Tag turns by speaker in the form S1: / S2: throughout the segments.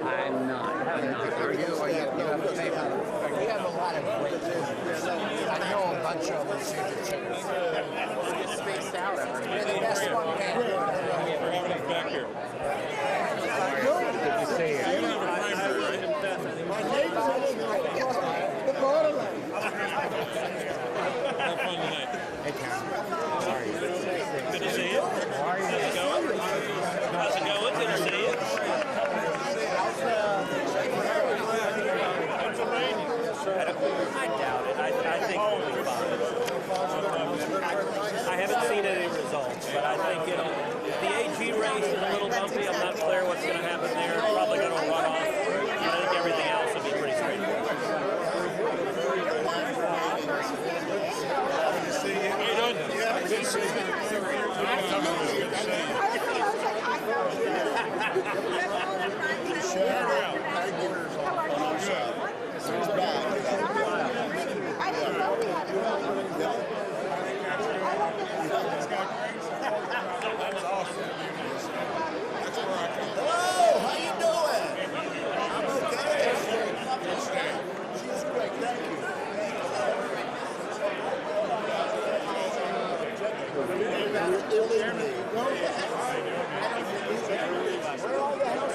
S1: I'm not. Are you? You have a paper? We have a lot of great business. I know a bunch of them. It's spaced out. We're the best one we have.
S2: We're having us back here.
S1: Good to see you.
S2: You don't have a primary, right?
S1: My neighbors are the borderline.
S2: Have fun tonight.
S1: Hey, Karen. Sorry.
S2: Good to see you.
S1: How are you?
S2: How's it going? How's it going? Good to see you.
S3: I doubt it. I think we'll be fine. I haven't seen any results, but I think the AG race is a little bumpy. I'm not clear what's going to happen there. Probably going to run off. I think everything else will be pretty straightforward.
S2: How you doing? Good to see you.
S4: That's awesome. That's where I come from.
S1: Hello, how you doing? I'm okay. She's great, thank you. Where are the house?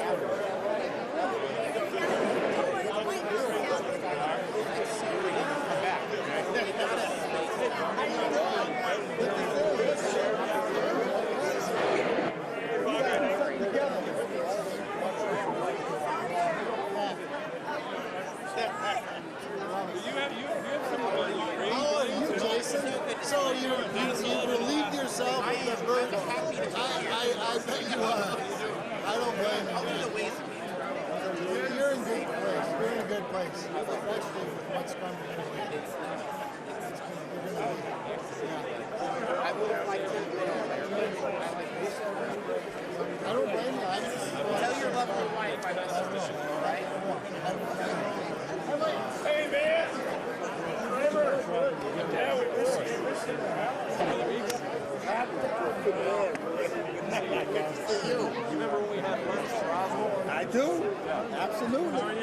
S1: So you relieved yourself of the burden. I bet you are. I don't blame you. You're in good place. You're in a good place. Especially with what's coming anyway. I would like to. I don't blame you. Tell your lovely wife I messaged the show, all right?
S4: Hey, man! Yeah, we miss you.
S3: Remember when we had lunch?
S5: I do. Absolutely.
S4: How are you?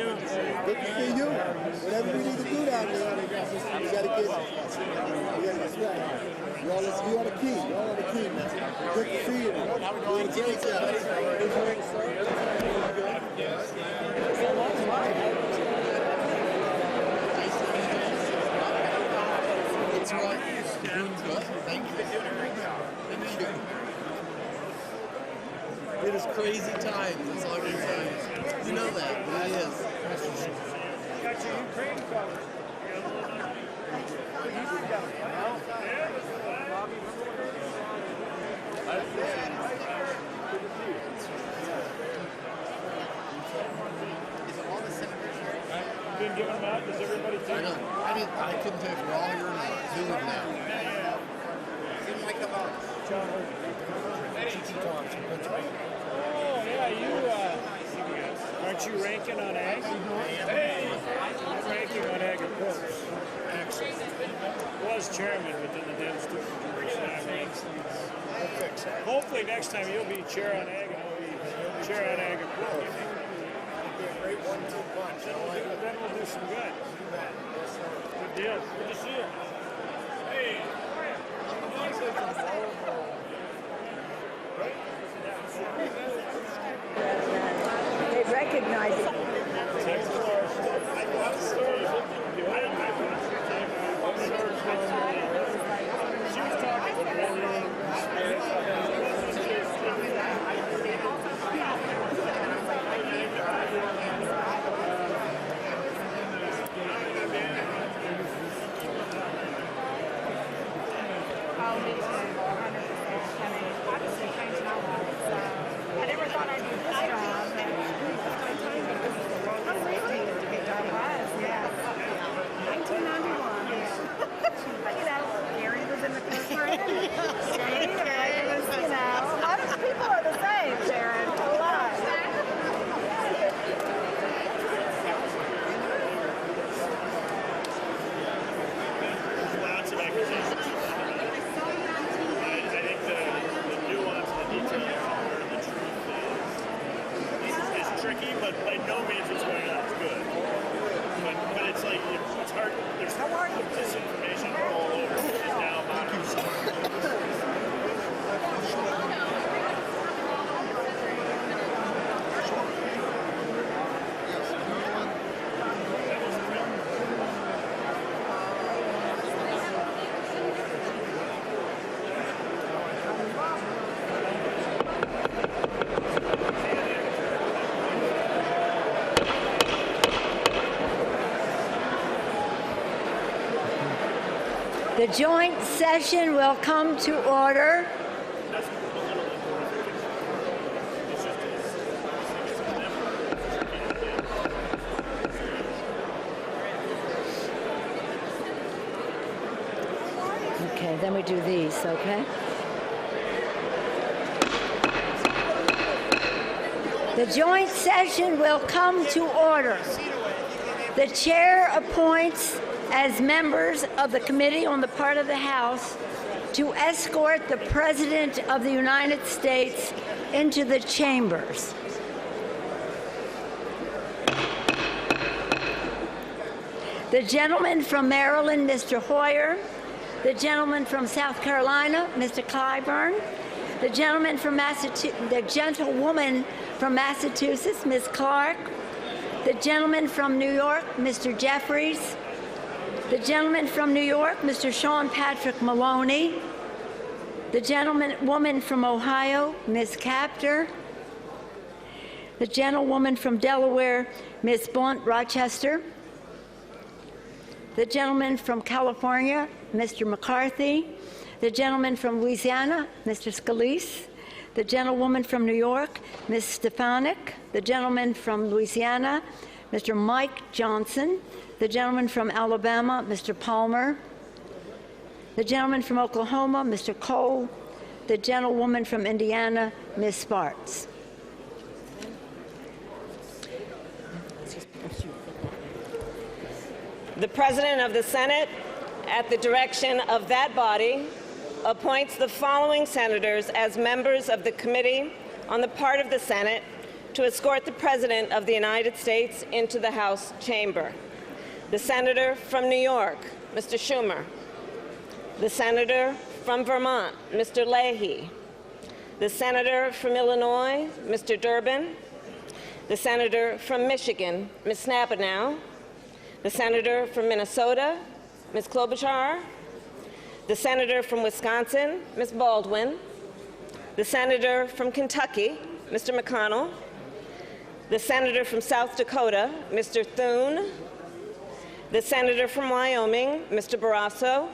S5: Good to see you. Whatever we need to do down there, we gotta get. We gotta get started. You all on the key. You all on the key, man. Good to see you. Doing a great job.
S1: It's right. You're doing good. Thank you. You're doing a great job. Thank you. It is crazy times. That's all I can tell you. You know that. It is.
S4: Got your Ukraine covered. You didn't give them out? Does everybody take them?
S1: I couldn't tell if we're all here or not. Who would know? Seems like about
S4: Oh, yeah, you, aren't you ranking on ag? Hey! I'm ranking on agriculture. Excellent. Was chairman within the Dems too. We'll fix that. Hopefully next time you'll be chair on ag and I'll be chair on agriculture. Great 1-2 punch. Then we'll do some good. Good deal. Good to see you. Hey!
S6: They recognize it.
S4: She was talking
S6: I never thought I'd do this job. How crazy it to be done was, yeah. 1991. But you know,
S4: by no means what's going on is good. But it's like, it's hard. There's disinformation all over now about it.
S6: The joint session will come to order. Okay, then we do these, okay? The joint session will come to order. The chair appoints as members of the committee on the part of the House to escort the President of the United States into the chambers. The gentleman from Maryland, Mr. Hoyer. The gentleman from South Carolina, Mr. Clyburn. The gentleman from the gentlewoman from Massachusetts, Ms. Clark. The gentleman from New York, Mr. Jeffries. The gentleman from New York, Mr. Sean Patrick Maloney. The gentlewoman from Ohio, Ms. Capter. The gentlewoman from Delaware, Ms. Blunt Rochester. The gentleman from California, Mr. McCarthy. The gentleman from Louisiana, Mr. Scalise. The gentlewoman from New York, Ms. Stefanik. The gentleman from Louisiana, Mr. Mike Johnson. The gentleman from Alabama, Mr. Palmer. The gentleman from Oklahoma, Mr. Cole. The gentlewoman from Indiana, Ms. Spartz.
S7: The President of the Senate, at the direction of that body, appoints the following senators as members of the Committee on the part of the Senate to escort the President of the United States into the House chamber. The Senator from New York, Mr. Schumer. The Senator from Vermont, Mr. Leahy. The Senator from Illinois, Mr. Durbin. The Senator from Michigan, Ms. Snapanow. The Senator from Minnesota, Ms. Klobuchar. The Senator from Wisconsin, Ms. Baldwin. The Senator from Kentucky, Mr. McConnell. The Senator from South Dakota, Mr. Thune. The Senator from Wyoming, Mr. Barrasso.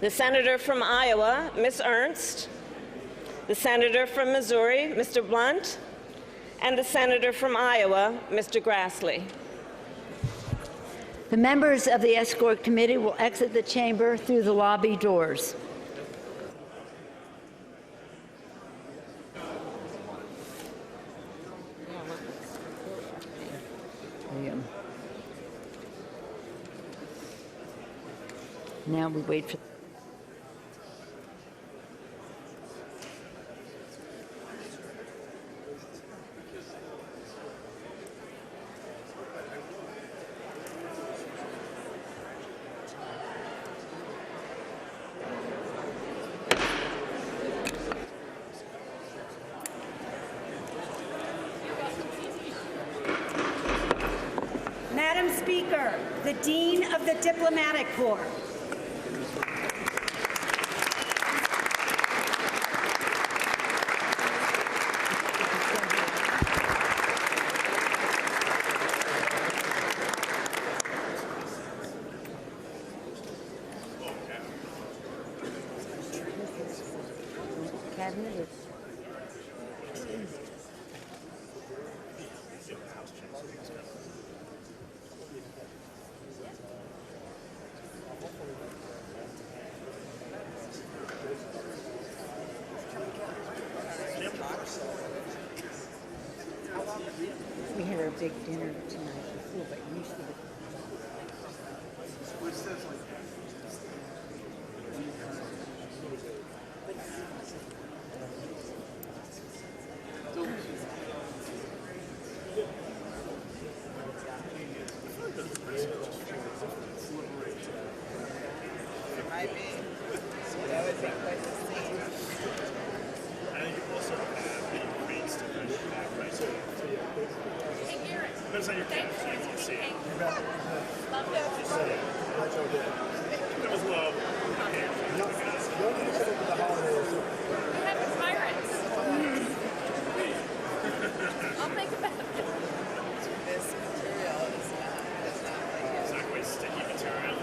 S7: The Senator from Iowa, Ms. Ernst. The Senator from Missouri, Mr. Blunt. And the Senator from Iowa, Mr. Grassley.
S6: The members of the escort committee will exit the chamber through the lobby doors. Now we wait for
S8: Madam Speaker, the Dean of the Diplomatic Corps. We had our big dinner tonight before, but usually
S4: depends on your camera, so you won't see it. It was low. Okay.
S9: I'll think about it.
S1: This material is not.
S4: It's not quite sticky material.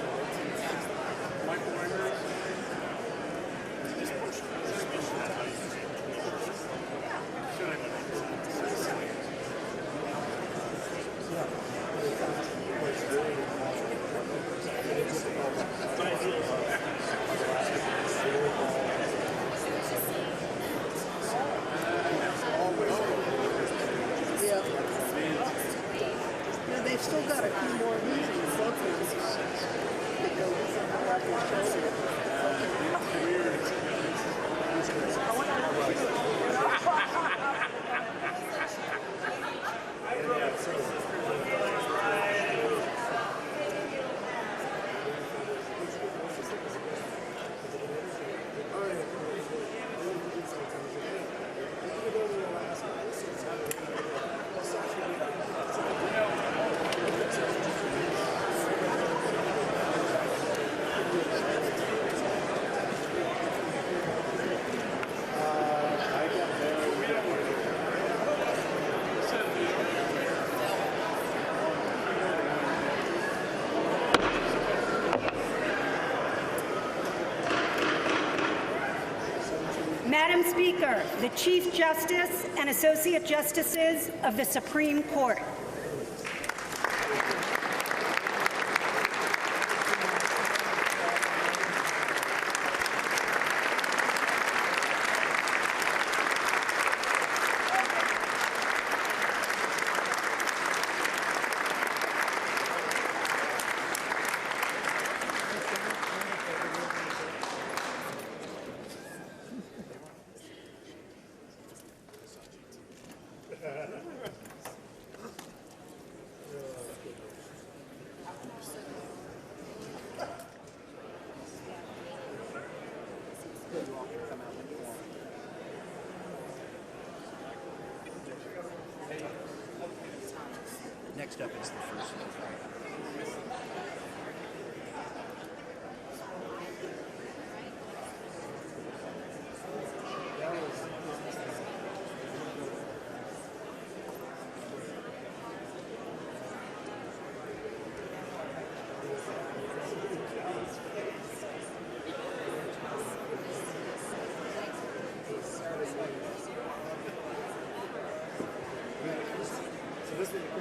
S1: They've still got a few more of these in something.
S8: Madam Speaker, the Chief Justice and Associate Justices of the Supreme Court.
S3: Next up is the first one.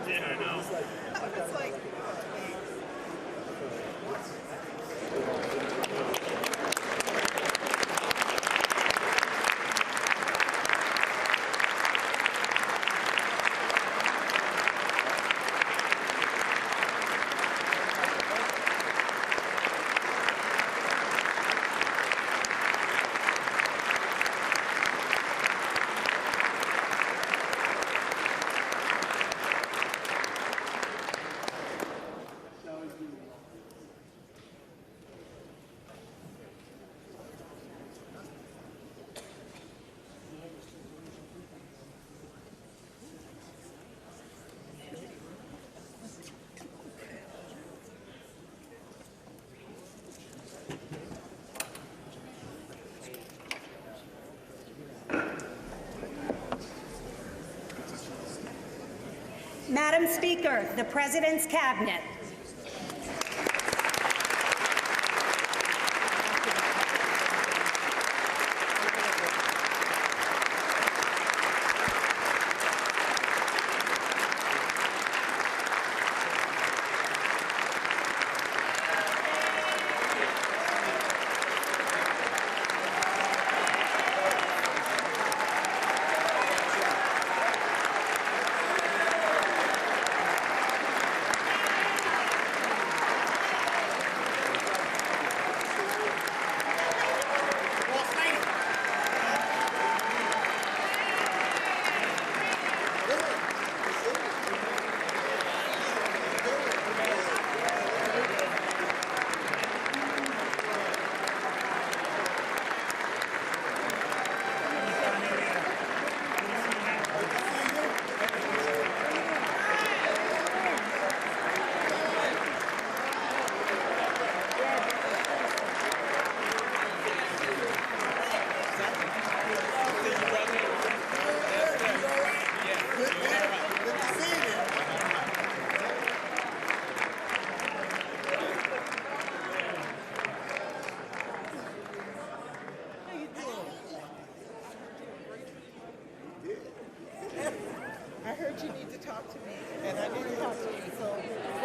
S4: Yeah, I know.
S1: It's like,
S8: Madam Speaker, the President's Cabinet.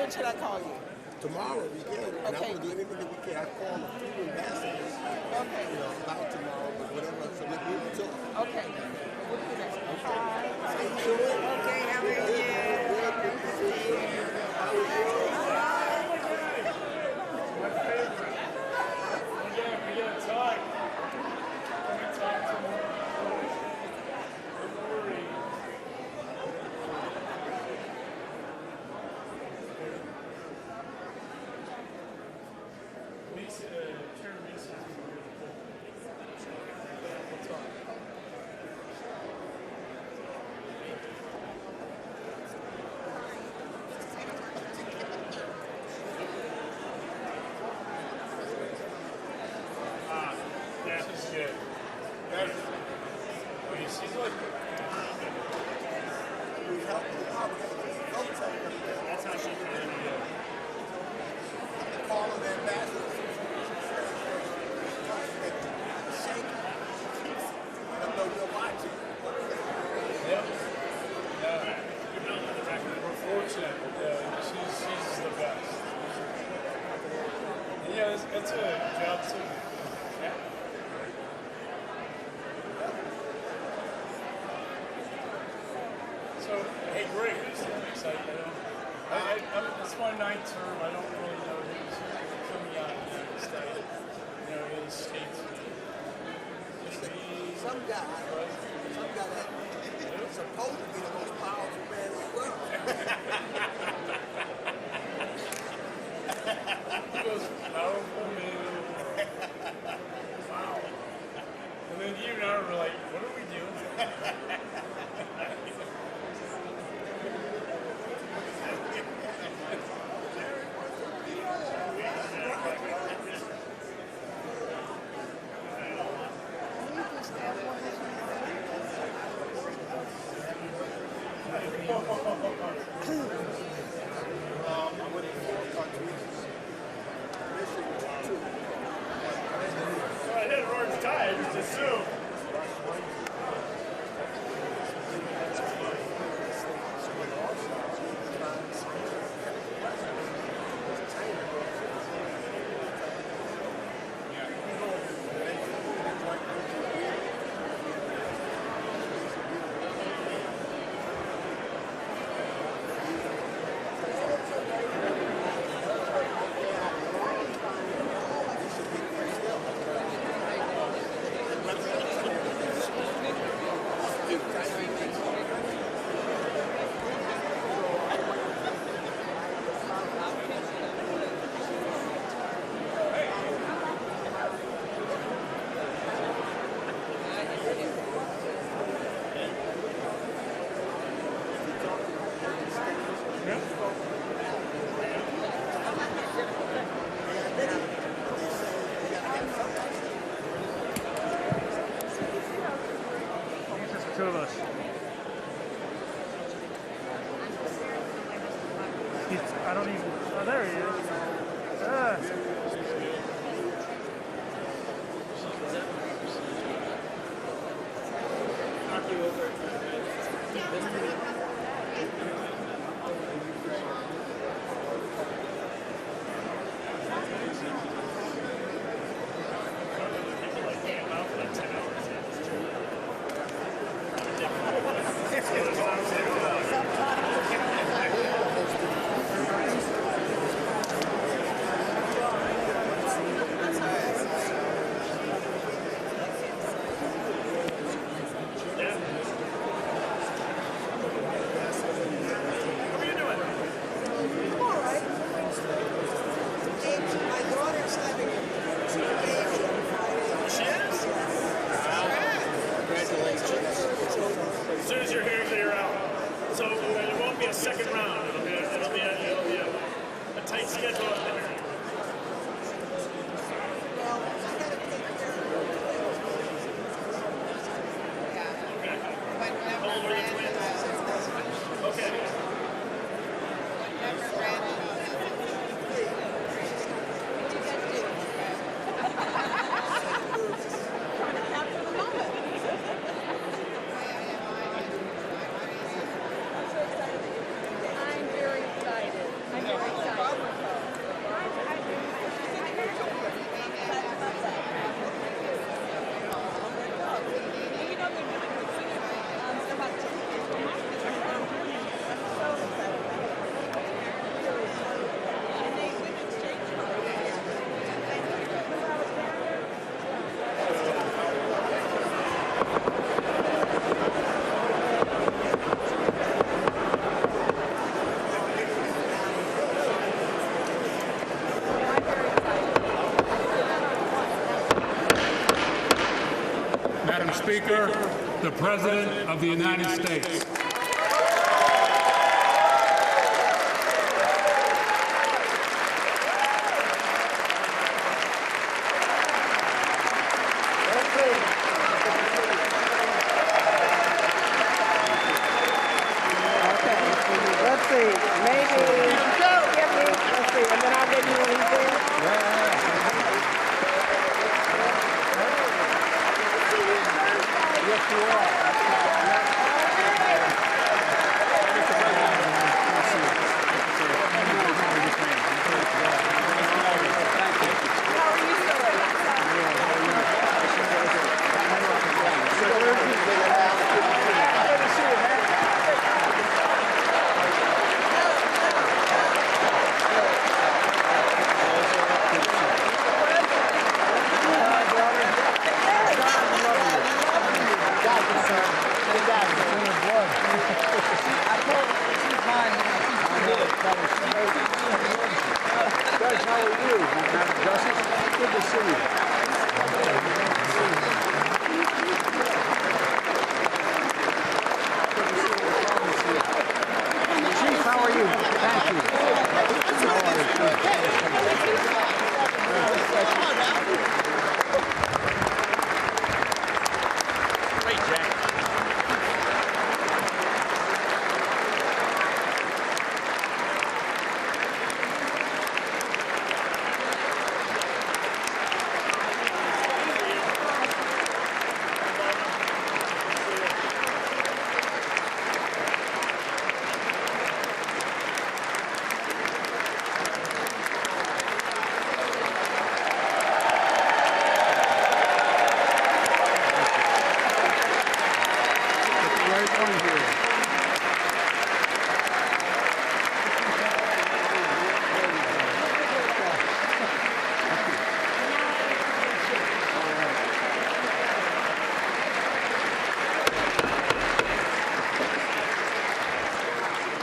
S9: when should I call you?
S5: Tomorrow we can. And
S9: Okay.
S5: I'm going to do anything that we can. I call a few ambassadors,
S9: Okay.
S5: about tomorrow, but whatever. So we can talk.
S9: Okay. We'll do that.
S5: How you doing?
S9: Okay, how are you?
S5: Good to see you. How are you?
S4: My favorite. We gotta talk. Can we talk tomorrow? Don't worry. Lisa, Chair Lisa. We'll talk. That is good. That is, well, you see, look. That's how she can do it.
S5: Call the ambassadors. Let them know we're watching.
S4: Yep. We're fortunate. She's the best. And yeah, it's a job too. Yeah. So, hey, great. I'm excited. It's my 9th term. I don't really know who's coming out of the United States. In the States.
S5: Some guy that's supposed to be the most powerful man in the world.
S4: He goes, powerful man. Wow. And then you and I were like, what are we doing?
S5: I'm with 4 countries. Mission 2.
S4: I hit an orange tie, I just assumed. Two of us. I don't even. Oh, there he is. Ah. Knock you over. As soon as you're here, clear out. So there won't be a second round. It'll be a tight schedule up there.
S6: I'm very excited.
S10: Speaker, the President of the United States.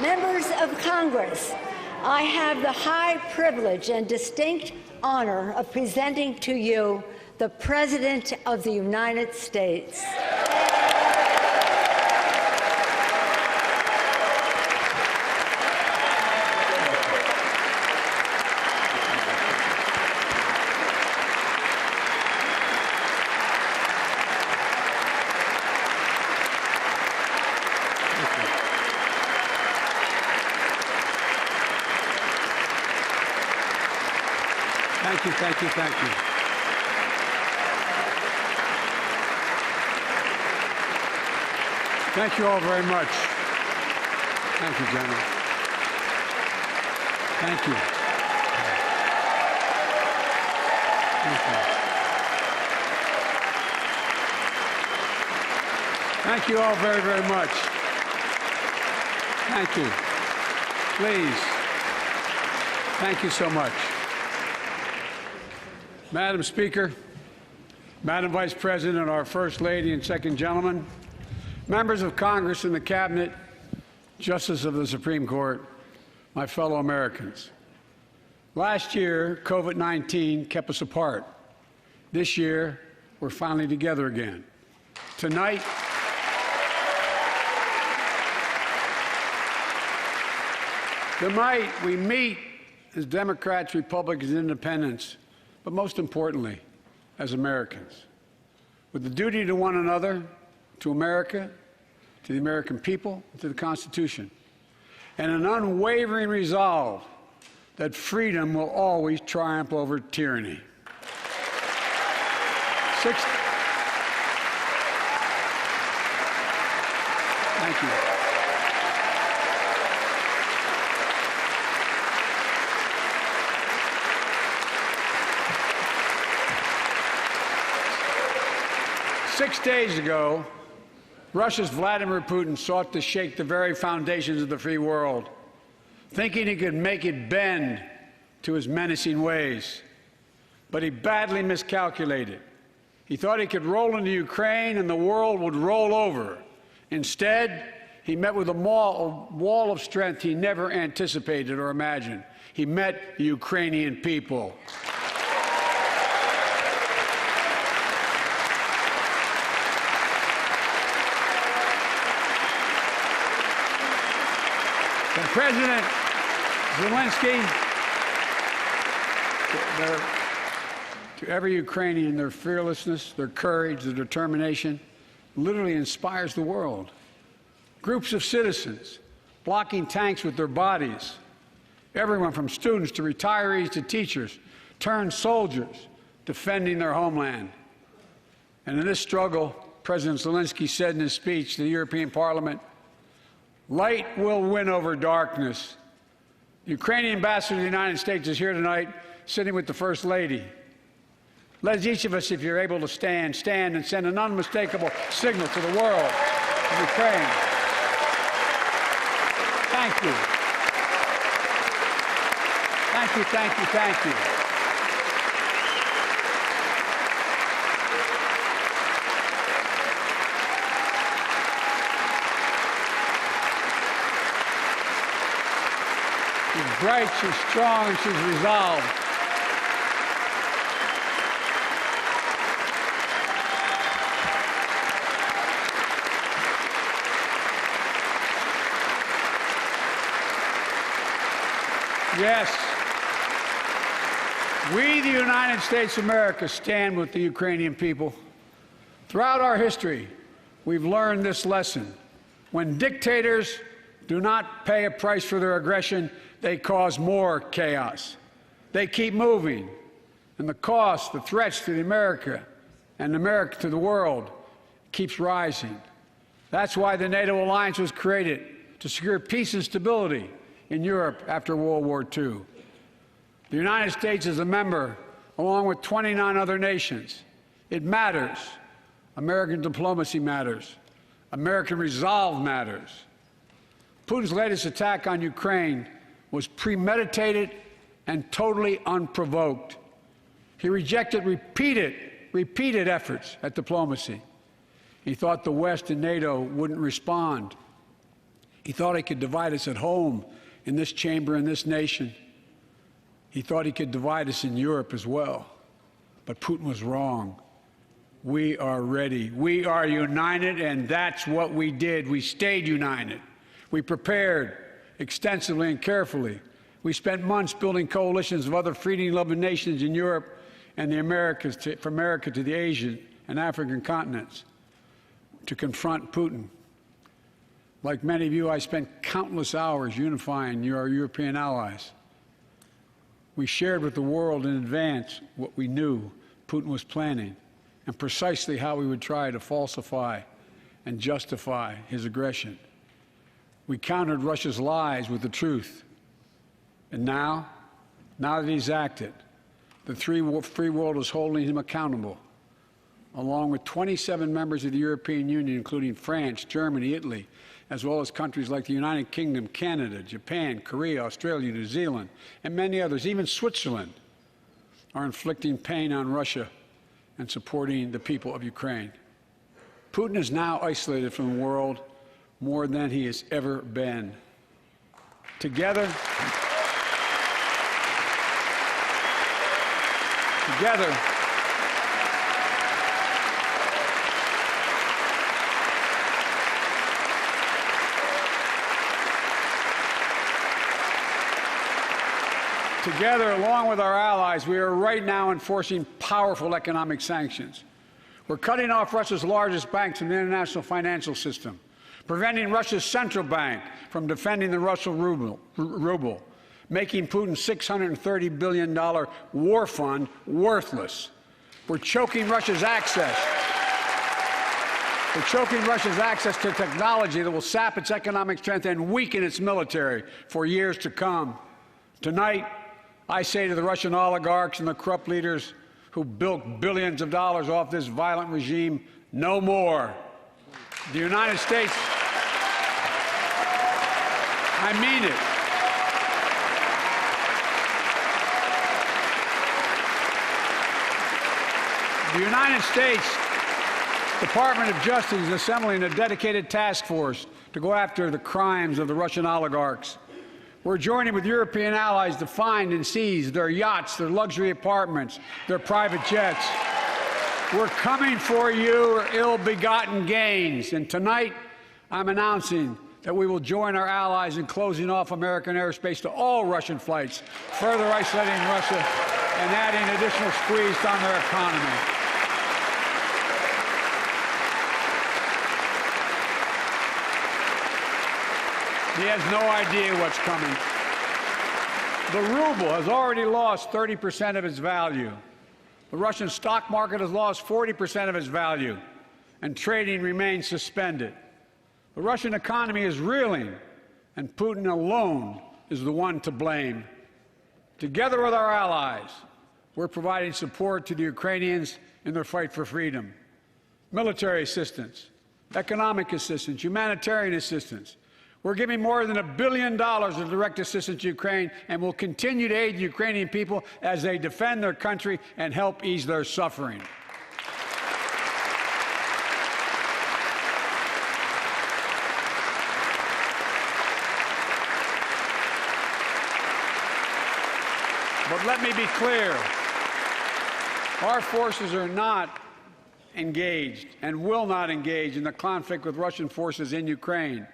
S6: Members of Congress, I have the high privilege and distinct honor of presenting to you the President of the United States.
S11: Thank you, thank you, thank you. Thank you all very much. Thank you, General. Thank you. Thank you. Thank you all very, very much. Thank you. Please. Thank you so much. Madam Speaker, Madam Vice President, our First Lady and Second Gentleman, members of Congress and the Cabinet, Justices of the Supreme Court, my fellow Americans. Last year, COVID-19 kept us apart. This year, we're finally together again. Tonight, we meet as Democrats, Republicans, and Independents, but most importantly, as Americans, with the duty to one another, to America, to the American people, and to the Constitution, and an unwavering resolve that freedom will always triumph over tyranny. Thank you. 6 days ago, Russia's Vladimir Putin sought to shake the very foundations of the free world, thinking he could make it bend to his menacing ways. But he badly miscalculated. He thought he could roll into Ukraine and the world would roll over. Instead, he met with a wall of strength he never anticipated or imagined. He met the Ukrainian people. President Zelensky, to every Ukrainian, their fearlessness, their courage, their determination literally inspires the world. Groups of citizens blocking tanks with their bodies, everyone from students to retirees to teachers, turned soldiers defending their homeland. And in this struggle, President Zelensky said in his speech to the European Parliament, "Light will win over darkness." The Ukrainian ambassador to the United States is here tonight, sitting with the First Lady. Let each of us, if you're able to stand and send an unmistakable signal to the world of Ukraine. Thank you. Thank you, thank you, thank you. She's bright, she's strong, and she's resolved. Yes, we, the United States of America, stand with the Ukrainian people. Throughout our history, we've learned this lesson. When dictators do not pay a price for their aggression, they cause more chaos. They keep moving, and the cost, the threats to America and America to the world keeps rising. That's why the NATO alliance was created, to secure peace and stability in Europe after World War II. The United States is a member, along with 29 other nations. It matters. American diplomacy matters. American resolve matters. Putin's latest attack on Ukraine was premeditated and totally unprovoked. He rejected repeated efforts at diplomacy. He thought the West and NATO wouldn't respond. He thought he could divide us at home, in this chamber, in this nation. He thought he could divide us in Europe as well. But Putin was wrong. We are ready. We are united, and that's what we did. We stayed united. We prepared extensively and carefully. We spent months building coalitions of other freedom-loving nations in Europe and the Americas, from America to the Asian and African continents, to confront Putin. Like many of you, I spent countless hours unifying our European allies. We shared with the world in advance what we knew Putin was planning and precisely how we would try to falsify and justify his aggression. We countered Russia's lies with the truth. And now that he's acted, the free world is holding him accountable, along with 27 members of the European Union, including France, Germany, Italy, as well as countries like the United Kingdom, Canada, Japan, Korea, Australia, New Zealand, and many others. Even Switzerland are inflicting pain on Russia and supporting the people of Ukraine. Putin is now isolated from the world more than he has ever been. Together, along with our allies, we are right now enforcing powerful economic sanctions. We're cutting off Russia's largest banks in the international financial system, preventing Russia's central bank from defending the Russian ruble, making Putin's $630 billion war fund worthless. We're choking Russia's access. To technology that will sap its economic strength and weaken its military for years to come. Tonight, I say to the Russian oligarchs and the corrupt leaders who bilked billions of dollars off this violent regime, no more. The United States, I mean it. The United States Department of Justice is assembling a dedicated task force to go after the crimes of the Russian oligarchs. We're joining with European allies to find and seize their yachts, their luxury apartments, their private jets. We're coming for your ill-begotten gains. And tonight, I'm announcing that we will join our allies in closing off American airspace to all Russian flights, further isolating Russia and adding additional squeeze on their economy. He has no idea what's coming. The ruble has already lost 30% of its value. The Russian stock market has lost 40% of its value, and trading remains suspended. The Russian economy is reeling, and Putin alone is the one to blame. Together with our allies, we're providing support to the Ukrainians in their fight for freedom. Military assistance, economic assistance, humanitarian assistance. We're giving more than $1 billion of direct assistance to Ukraine, and will continue to aid the Ukrainian people as they defend their country and help ease their suffering. But let me be clear, our forces are not engaged and will not engage in the conflict with Russian forces in Ukraine.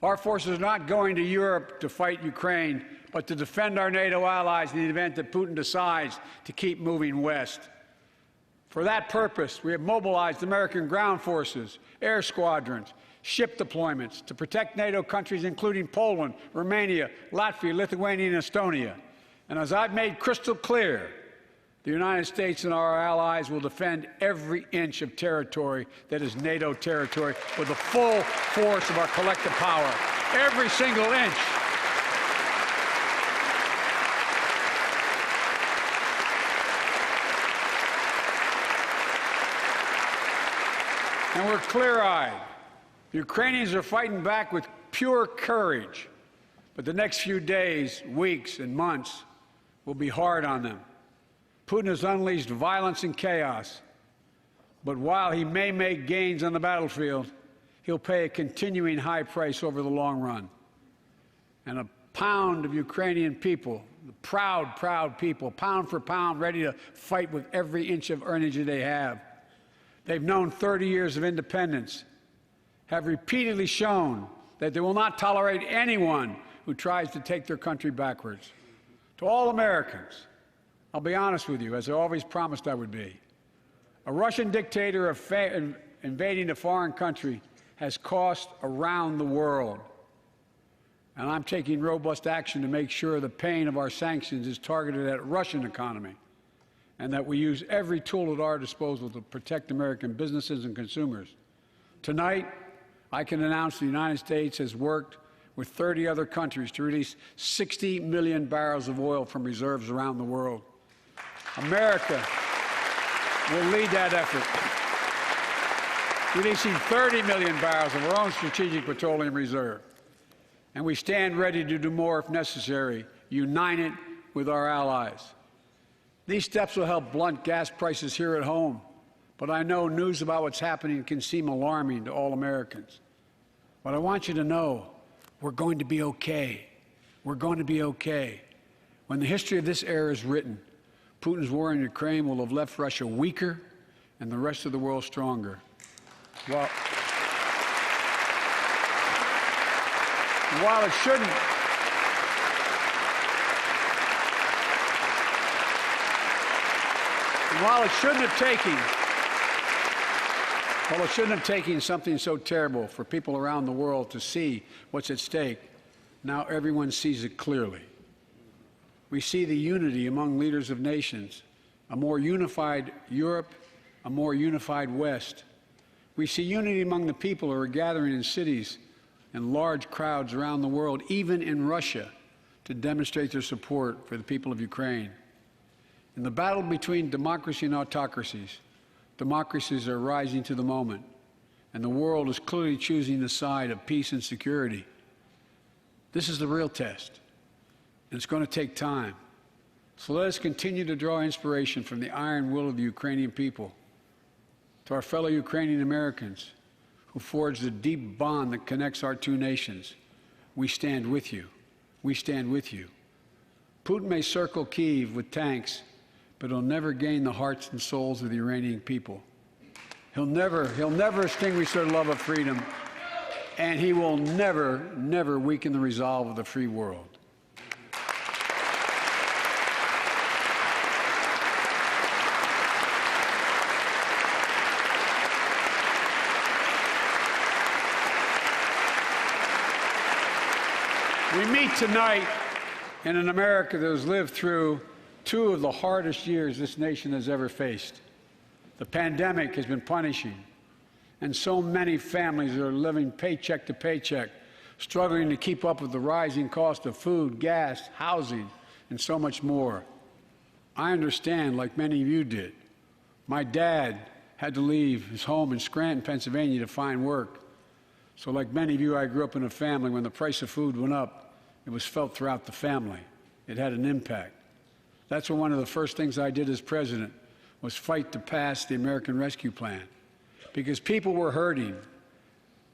S11: Our forces are not going to Europe to fight Ukraine, but to defend our NATO allies in the event that Putin decides to keep moving west. For that purpose, we have mobilized American ground forces, air squadrons, ship deployments to protect NATO countries including Poland, Romania, Latvia, Lithuania, and Estonia. And as I've made crystal clear, the United States and our allies will defend every inch of territory that is NATO territory with the full force of our collective power. Every single inch. And we're clear-eyed. The Ukrainians are fighting back with pure courage. But the next few days, weeks, and months will be hard on them. Putin has unleashed violence and chaos, but while he may make gains on the battlefield, he'll pay a continuing high price over the long run. And a pound of Ukrainian people, the proud, proud people, pound for pound, ready to fight with every inch of energy they have. They've known 30 years of independence, have repeatedly shown that they will not tolerate anyone who tries to take their country backwards. To all Americans, I'll be honest with you, as I always promised I would be. A Russian dictator invading a foreign country has cost around the world. And I'm taking robust action to make sure the pain of our sanctions is targeted at the Russian economy, and that we use every tool at our disposal to protect American businesses and consumers. Tonight, I can announce the United States has worked with 30 other countries to release 60 million barrels of oil from reserves around the world. America will lead that effort, releasing 30 million barrels of our own strategic petroleum reserve. And we stand ready to do more if necessary, united with our allies. These steps will help blunt gas prices here at home, but I know news about what's happening can seem alarming to all Americans. But I want you to know, we're going to be okay. We're going to be okay. When the history of this era is written, Putin's war in Ukraine will have left Russia weaker and the rest of the world stronger. While it shouldn't have taken something so terrible for people around the world to see what's at stake, now everyone sees it clearly. We see the unity among leaders of nations, a more unified Europe, a more unified West. We see unity among the people who are gathering in cities and large crowds around the world, even in Russia, to demonstrate their support for the people of Ukraine. In the battle between democracy and autocracies, democracies are rising to the moment, and the world is clearly choosing the side of peace and security. This is the real test, and it's going to take time. So let us continue to draw inspiration from the iron will of the Ukrainian people. To our fellow Ukrainian Americans who forged the deep bond that connects our two nations, we stand with you. We stand with you. Putin may circle Kyiv with tanks, but he'll never gain the hearts and souls of the Iranian people. He'll never extinguish their love of freedom. and he will never, never weaken the resolve of the free world. We meet tonight in an America that has lived through two of the hardest years this nation has ever faced. The pandemic has been punishing, and so many families are living paycheck to paycheck, struggling to keep up with the rising cost of food, gas, housing, and so much more. I understand, like many of you did. My dad had to leave his home in Scranton, Pennsylvania to find work. So like many of you, I grew up in a family when the price of food went up, it was felt throughout the family. It had an impact. That's when one of the first things I did as president was fight to pass the American Rescue Plan. Because people were hurting,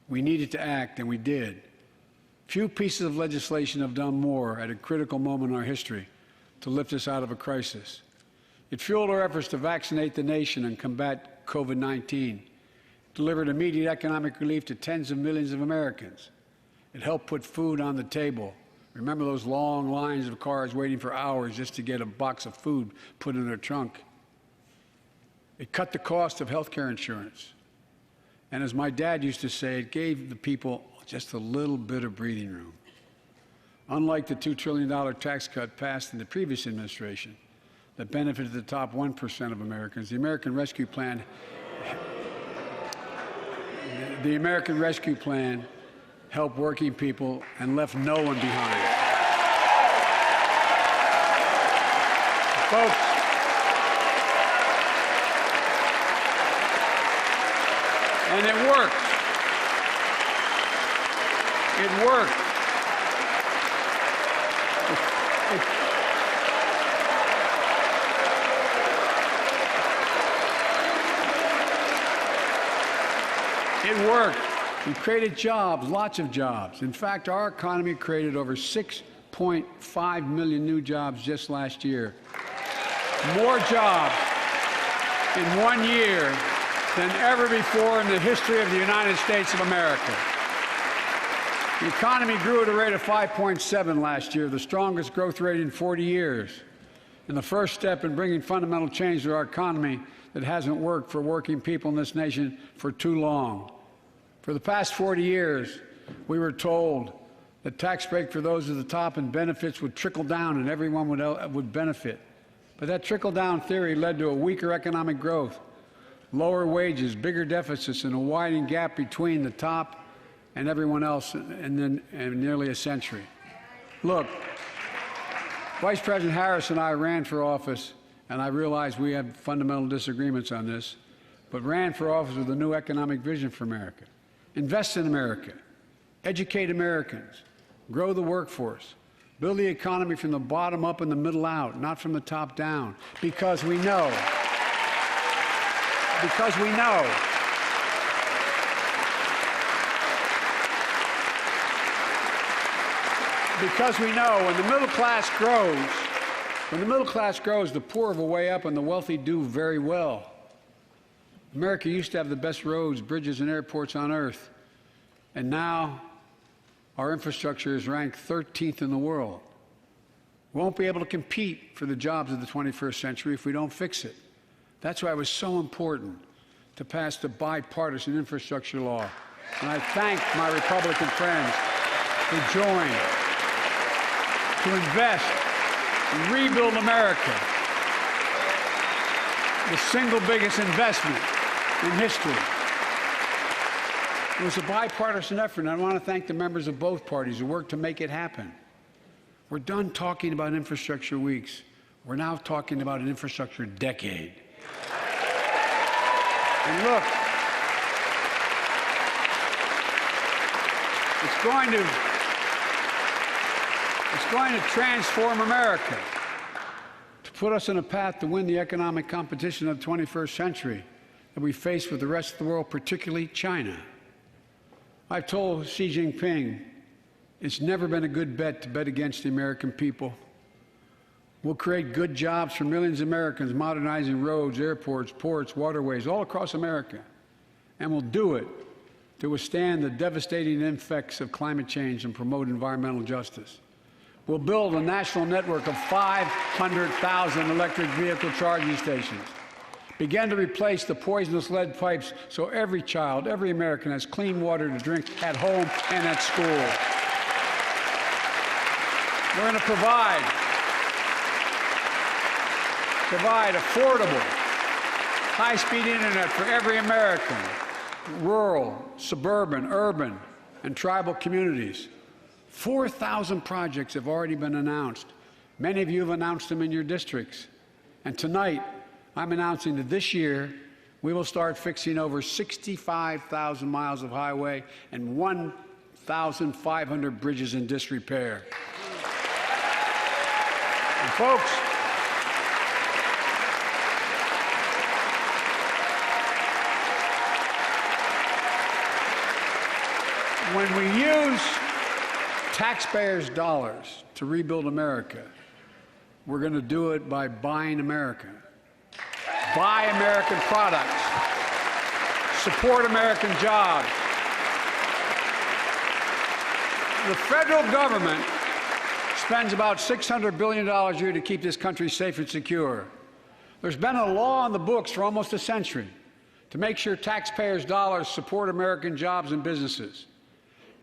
S11: we needed to act, and we did. Few pieces of legislation have done more at a critical moment in our history to lift us out of a crisis. It fueled our efforts to vaccinate the nation and combat COVID-19, delivered immediate economic relief to tens of millions of Americans. It helped put food on the table. Remember those long lines of cars waiting for hours just to get a box of food put in their trunk. It cut the cost of health care insurance. And as my dad used to say, it gave the people just a little bit of breathing room. Unlike the $2 trillion tax cut passed in the previous administration that benefited the top 1% of Americans, the American Rescue Plan helped working people and left no one behind. Folks, and it worked. It worked. It worked. We created jobs, lots of jobs. In fact, our economy created over 6.5 million new jobs just last year. More jobs in 1 year than ever before in the history of the United States of America. The economy grew at a rate of 5.7 last year, the strongest growth rate in 40 years. And the first step in bringing fundamental change to our economy that hasn't worked for working people in this nation for too long. For the past 40 years, we were told that tax break for those at the top and benefits would trickle down and everyone would benefit. But that trickle-down theory led to a weaker economic growth, lower wages, bigger deficits, and a widening gap between the top and everyone else in nearly a century. Look, Vice President Harris and I ran for office, and I realize we have fundamental disagreements on this, but ran for office with a new economic vision for America. Invest in America, educate Americans, grow the workforce, build the economy from the bottom up and the middle out, not from the top down, because we know, because when the middle class grows, the poor have a way up and the wealthy do very well. America used to have the best roads, bridges, and airports on earth, and now our infrastructure is ranked 13th in the world. We won't be able to compete for the jobs of the 21st century if we don't fix it. That's why it was so important to pass the bipartisan infrastructure law. And I thank my Republican friends who joined to invest and rebuild America, the single biggest investment in history. It was a bipartisan effort, and I want to thank the members of both parties who worked to make it happen. We're done talking about infrastructure weeks. We're now talking about an infrastructure decade. And look, it's going to transform America, to put us on a path to win the economic competition of the 21st century that we face with the rest of the world, particularly China. I've told Xi Jinping it's never been a good bet to bet against the American people. We'll create good jobs for millions of Americans, modernizing roads, airports, ports, waterways, all across America. And we'll do it to withstand the devastating effects of climate change and promote environmental justice. We'll build a national network of 500,000 electric vehicle charging stations. Begin to replace the poisonous lead pipes so every child, every American has clean water to drink at home and at school. We're going to provide affordable, high-speed internet for every American, rural, suburban, urban, and tribal communities. 4,000 projects have already been announced. Many of you have announced them in your districts. And tonight, I'm announcing that this year, we will start fixing over 65,000 miles of highway and 1,500 bridges in disrepair. And folks, when we use taxpayers' dollars to rebuild America, we're going to do it by buying America. Buy American products. Support American jobs. The federal government spends about $600 billion a year to keep this country safe and secure. There's been a law on the books for almost a century to make sure taxpayers' dollars support American jobs and businesses.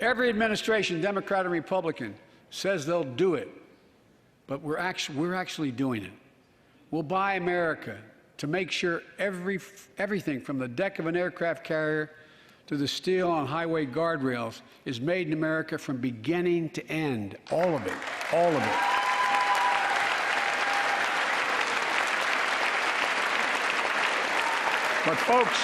S11: Every administration, Democrat and Republican, says they'll do it, but we're actually doing it. We'll buy America to make sure everything from the deck of an aircraft carrier to the steel on highway guardrails is made in America from beginning to end. All of it. All of it. But folks,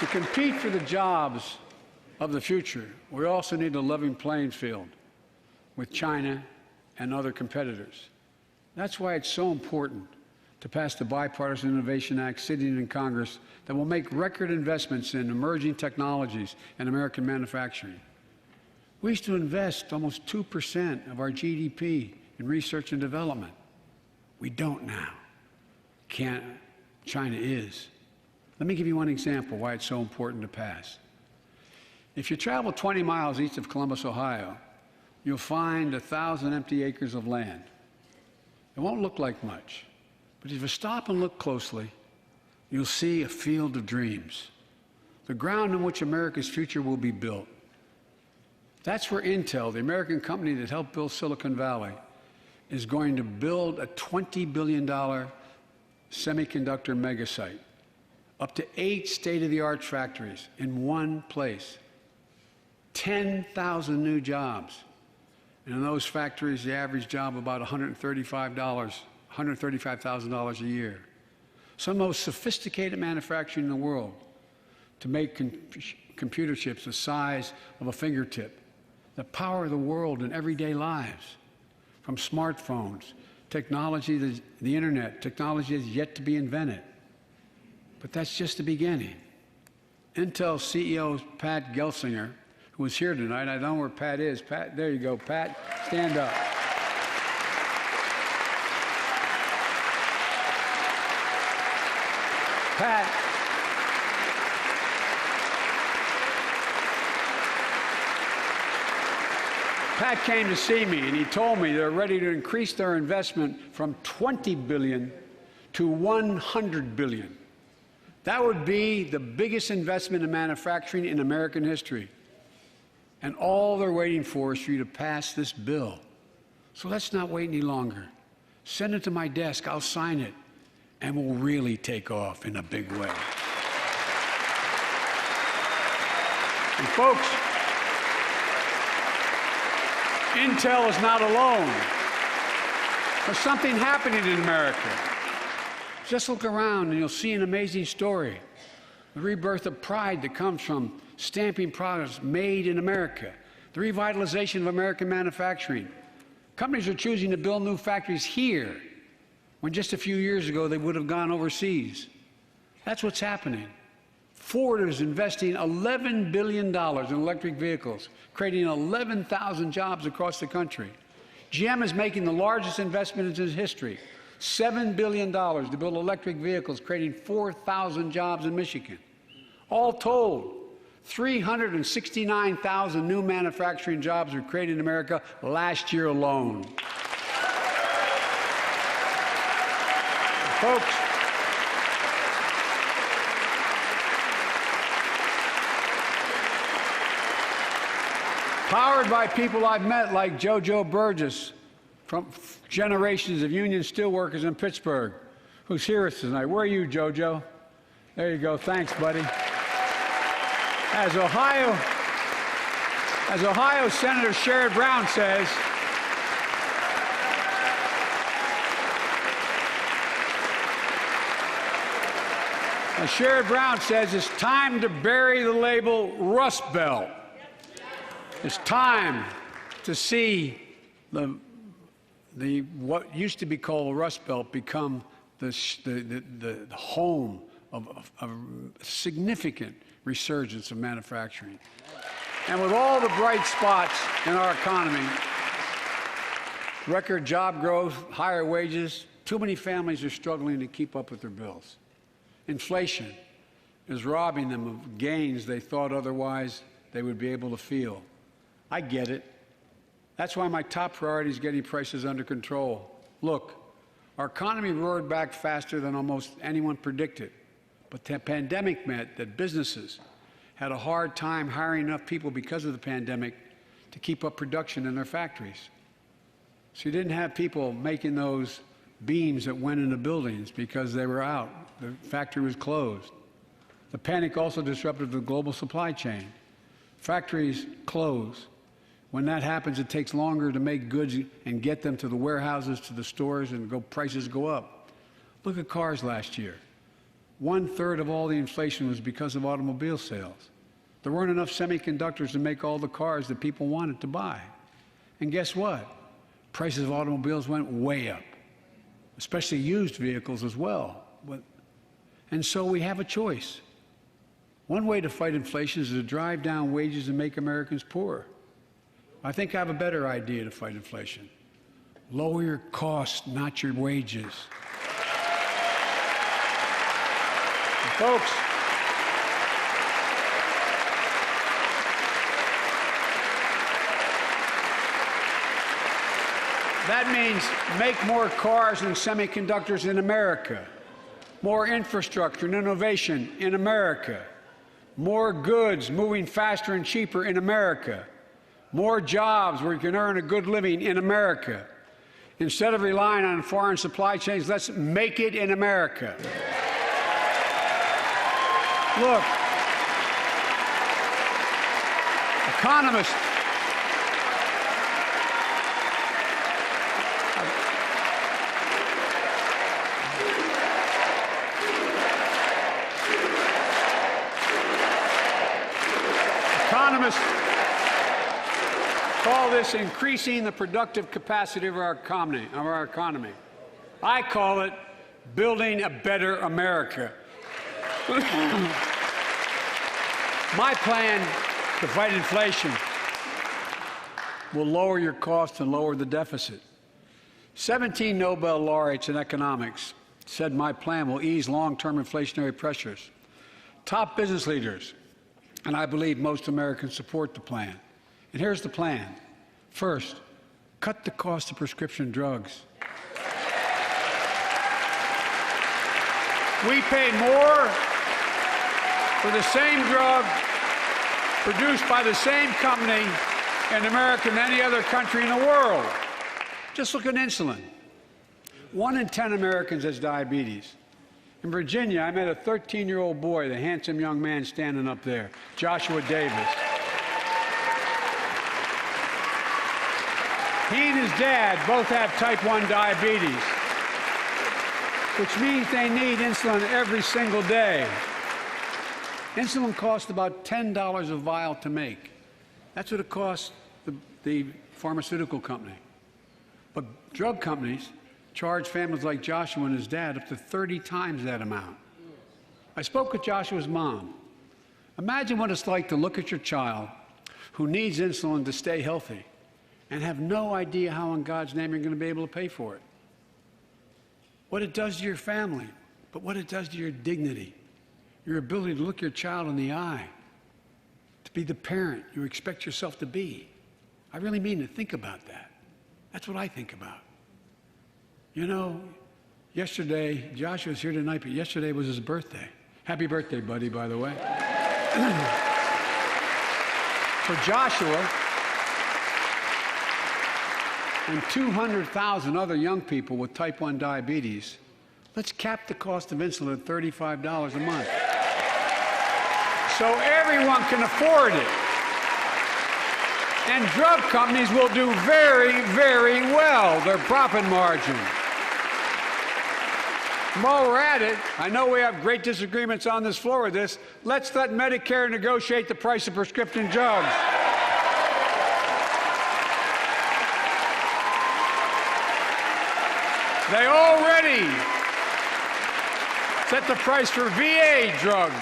S11: to compete for the jobs of the future, we also need a level playing field with China and other competitors. That's why it's so important to pass the Bipartisan Innovation Act sitting in Congress that will make record investments in emerging technologies and American manufacturing. We used to invest almost 2% of our GDP in research and development. We don't now. China is. Let me give you one example why it's so important to pass. If you travel 20 miles east of Columbus, Ohio, you'll find 1,000 empty acres of land. It won't look like much, but if you stop and look closely, you'll see a field of dreams, the ground on which America's future will be built. That's where Intel, the American company that helped build Silicon Valley, is going to build a $20 billion semiconductor megasite, up to 8 state-of-the-art factories in one place, 10,000 new jobs. And in those factories, the average job about $135,000 a year. Some of the most sophisticated manufacturing in the world to make computer chips the size of a fingertip that power the world in everyday lives, from smartphones, technology, the internet, technology that's yet to be invented. But that's just the beginning. Intel CEO Pat Gelsinger, who is here tonight. I don't know where Pat is. Pat, there you go, Pat. Stand up. Pat came to see me, and he told me they're ready to increase their investment from $20 billion to $100 billion. That would be the biggest investment in manufacturing in American history. And all they're waiting for is for you to pass this bill. So let's not wait any longer. Send it to my desk. I'll sign it. And we'll really take off in a big way. And folks, Intel is not alone. There's something happening in America. Just look around and you'll see an amazing story. The rebirth of pride that comes from stamping products made in America. The revitalization of American manufacturing. Companies are choosing to build new factories here, when just a few years ago they would have gone overseas. That's what's happening. Ford is investing $11 billion in electric vehicles, creating 11,000 jobs across the country. GM is making the largest investment in its history, $7 billion to build electric vehicles, creating 4,000 jobs in Michigan. All told, 369,000 new manufacturing jobs were created in America last year alone. Folks, powered by people I've met like JoJo Burgess from generations of union steelworkers in Pittsburgh, who's here with us tonight. Where are you, JoJo? There you go. Thanks, buddy. As Ohio Senator Sherrod Brown says, it's time to bury the label Rust Belt. It's time to see what used to be called the Rust Belt become the home of a significant resurgence of manufacturing. And with all the bright spots in our economy, record job growth, higher wages, too many families are struggling to keep up with their bills. Inflation is robbing them of gains they thought otherwise they would be able to feel. I get it. That's why my top priority is getting prices under control. Look, our economy roared back faster than almost anyone predicted, but the pandemic meant that businesses had a hard time hiring enough people because of the pandemic to keep up production in their factories. So you didn't have people making those beams that went into buildings because they were out. The factory was closed. The panic also disrupted the global supply chain. Factories close. When that happens, it takes longer to make goods and get them to the warehouses, to the stores, and prices go up. Look at cars last year. 1/3 of all the inflation was because of automobile sales. There weren't enough semiconductors to make all the cars that people wanted to buy. And guess what? Prices of automobiles went way up, especially used vehicles as well. And so we have a choice. One way to fight inflation is to drive down wages and make Americans poorer. I think I have a better idea to fight inflation. Lower your costs, not your wages. And folks, that means make more cars and semiconductors in America, more infrastructure and innovation in America, more goods moving faster and cheaper in America, more jobs where you can earn a good living in America. Instead of relying on foreign supply chains, let's make it in America. Look, economists call this increasing the productive capacity of our economy. I call it building a better America. My plan to fight inflation will lower your costs and lower the deficit. 17 Nobel laureates in economics said my plan will ease long-term inflationary pressures. Top business leaders, and I believe most Americans, support the plan. And here's the plan. First, cut the cost of prescription drugs. We pay more for the same drug produced by the same company in America than any other country in the world. Just look at insulin. 1 in 10 Americans has diabetes. In Virginia, I met a 13-year-old boy, the handsome young man standing up there, Joshua Davis. He and his dad both have type 1 diabetes, which means they need insulin every single day. Insulin costs about $10 a vial to make. That's what it costs the pharmaceutical company. But drug companies charge families like Joshua and his dad up to 30 times that amount. I spoke with Joshua's mom. Imagine what it's like to look at your child who needs insulin to stay healthy and have no idea how in God's name you're going to be able to pay for it. What it does to your family, but what it does to your dignity, your ability to look your child in the eye, to be the parent you expect yourself to be. I really mean to think about that. That's what I think about. You know, yesterday, Joshua's here tonight, but yesterday was his birthday. Happy birthday, buddy, by the way. For Joshua and 200,000 other young people with type 1 diabetes, let's cap the cost of insulin at $35 a month so everyone can afford it. And drug companies will do very, very well, their profit margin. While we're at it, I know we have great disagreements on this floor with this. Let's let Medicare negotiate the price of prescription drugs. They already set the price for VA drugs.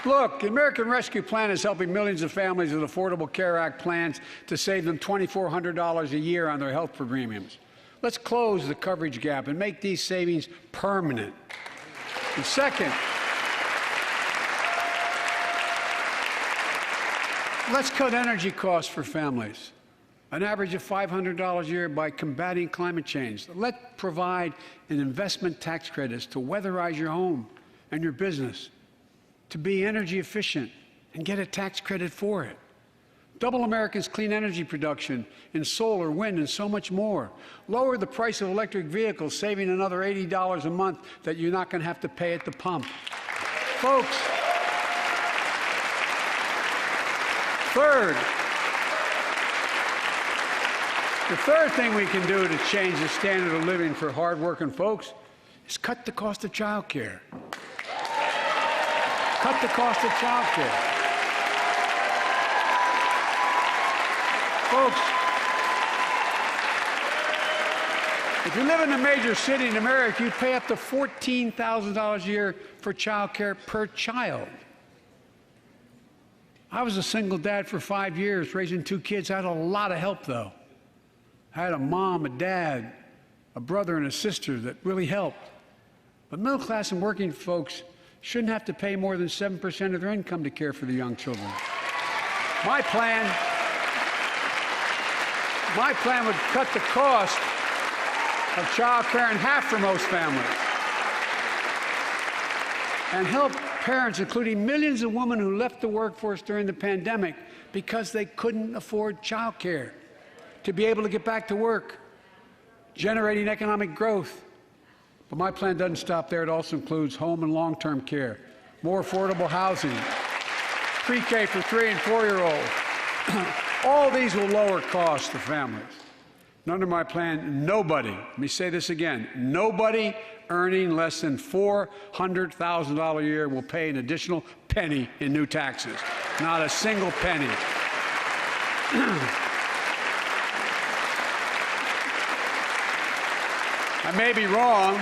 S11: Look, the American Rescue Plan is helping millions of families with Affordable Care Act plans to save them $2,400 a year on their health premiums. Let's close the coverage gap and make these savings permanent. And second, let's cut energy costs for families, an average of $500 a year by combating climate change. Let's provide an investment tax credits to weatherize your home and your business, to be energy efficient and get a tax credit for it. Double America's clean energy production in solar, wind, and so much more. Lower the price of electric vehicles, saving another $80 a month that you're not going to have to pay at the pump. Folks, the third thing we can do to change the standard of living for hard-working folks is cut the cost of child care. Cut the cost of child care. Folks, if you live in a major city in America, you pay up to $14,000 a year for child care per child. I was a single dad for 5 years, raising 2 kids. I had a lot of help, though. I had a mom, a dad, a brother, and a sister that really helped. But middle class and working folks shouldn't have to pay more than 7% of their income to care for the young children. My plan would cut the cost of child care in half for most families and help parents, including millions of women who left the workforce during the pandemic because they couldn't afford child care, to be able to get back to work, generating economic growth. But my plan doesn't stop there. It also includes home and long-term care, more affordable housing, pre-K for 3- and 4-year-olds. All these will lower costs to families. And under my plan, nobody, let me say this again, nobody earning less than $400,000 a year will pay an additional penny in new taxes. Not a single penny. I may be wrong,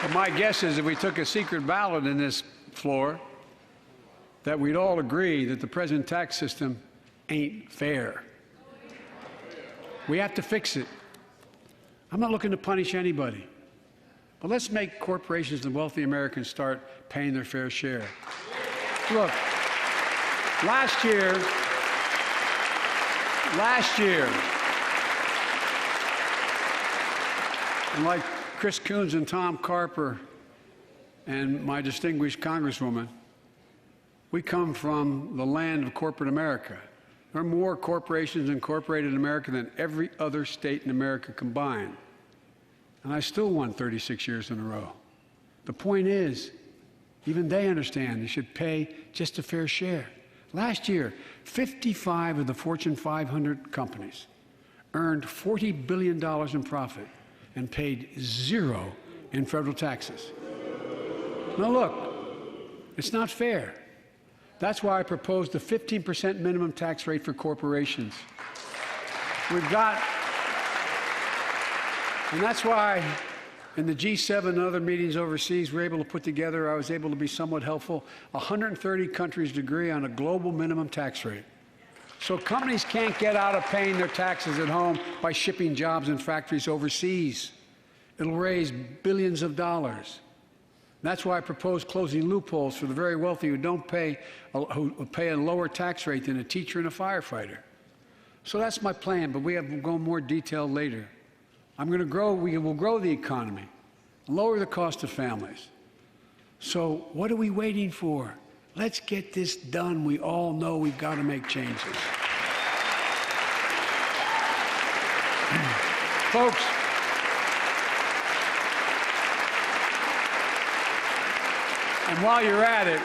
S11: but my guess is if we took a secret ballot in this floor, that we'd all agree that the present tax system ain't fair. We have to fix it. I'm not looking to punish anybody, but let's make corporations and wealthy Americans start paying their fair share. Look, last year, and like Chris Coons and Tom Carper and my distinguished Congresswoman, we come from the land of corporate America. There are more corporations incorporated in America than every other state in America combined. And I still won 36 years in a row. The point is, even they understand they should pay just a fair share. Last year, 55 of the Fortune 500 companies earned $40 billion in profit and paid 0 in federal taxes. Now look, it's not fair. That's why I proposed a 15% minimum tax rate for corporations. And that's why in the G7 and other meetings overseas, I was able to be somewhat helpful. 130 countries agree on a global minimum tax rate. So companies can't get out of paying their taxes at home by shipping jobs and factories overseas. It'll raise billions of dollars. That's why I propose closing loopholes for the very wealthy who pay a lower tax rate than a teacher and a firefighter. So that's my plan, but we'll go in more detail later. We will grow the economy, lower the cost of families. So what are we waiting for? Let's get this done. We all know we've got to make changes. Folks, and while you're at it,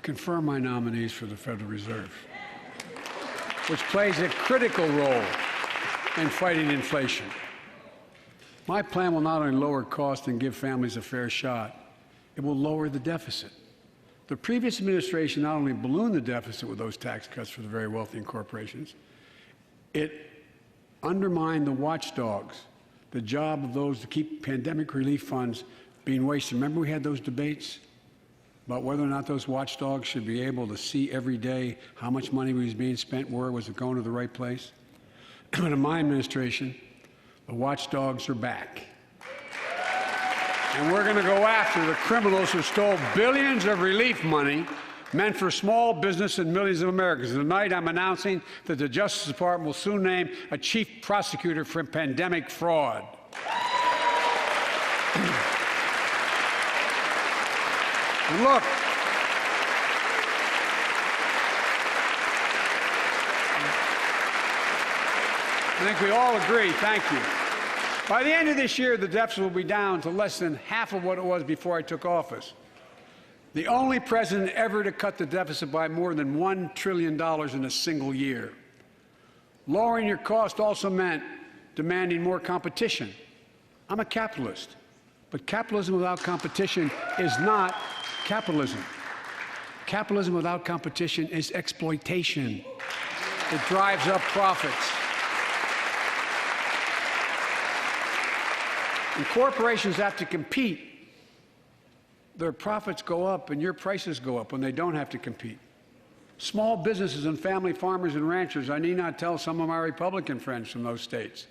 S11: confirm my nominees for the Federal Reserve, which plays a critical role in fighting inflation. My plan will not only lower costs and give families a fair shot, it will lower the deficit. The previous administration not only ballooned the deficit with those tax cuts for the very wealthy and corporations, it undermined the watchdogs, the job of those to keep pandemic relief funds being wasted. Remember we had those debates about whether or not those watchdogs should be able to see every day how much money was being spent, where was it going to the right place? But in my administration, the watchdogs are back. And we're going to go after the criminals who stole billions of relief money meant for small business and millions of Americans. Tonight, I'm announcing that the Justice Department will soon name a chief prosecutor for pandemic fraud. And look, I think we all agree, thank you. By the end of this year, the deficit will be down to less than half of what it was before I took office. The only president ever to cut the deficit by more than $1 trillion in a single year. Lowering your cost also meant demanding more competition. I'm a capitalist, but capitalism without competition is not capitalism. Capitalism without competition is exploitation. It drives up profits. And corporations have to compete. Their profits go up and your prices go up when they don't have to compete. Small businesses and family farmers and ranchers, I need not tell some of my Republican friends from those states.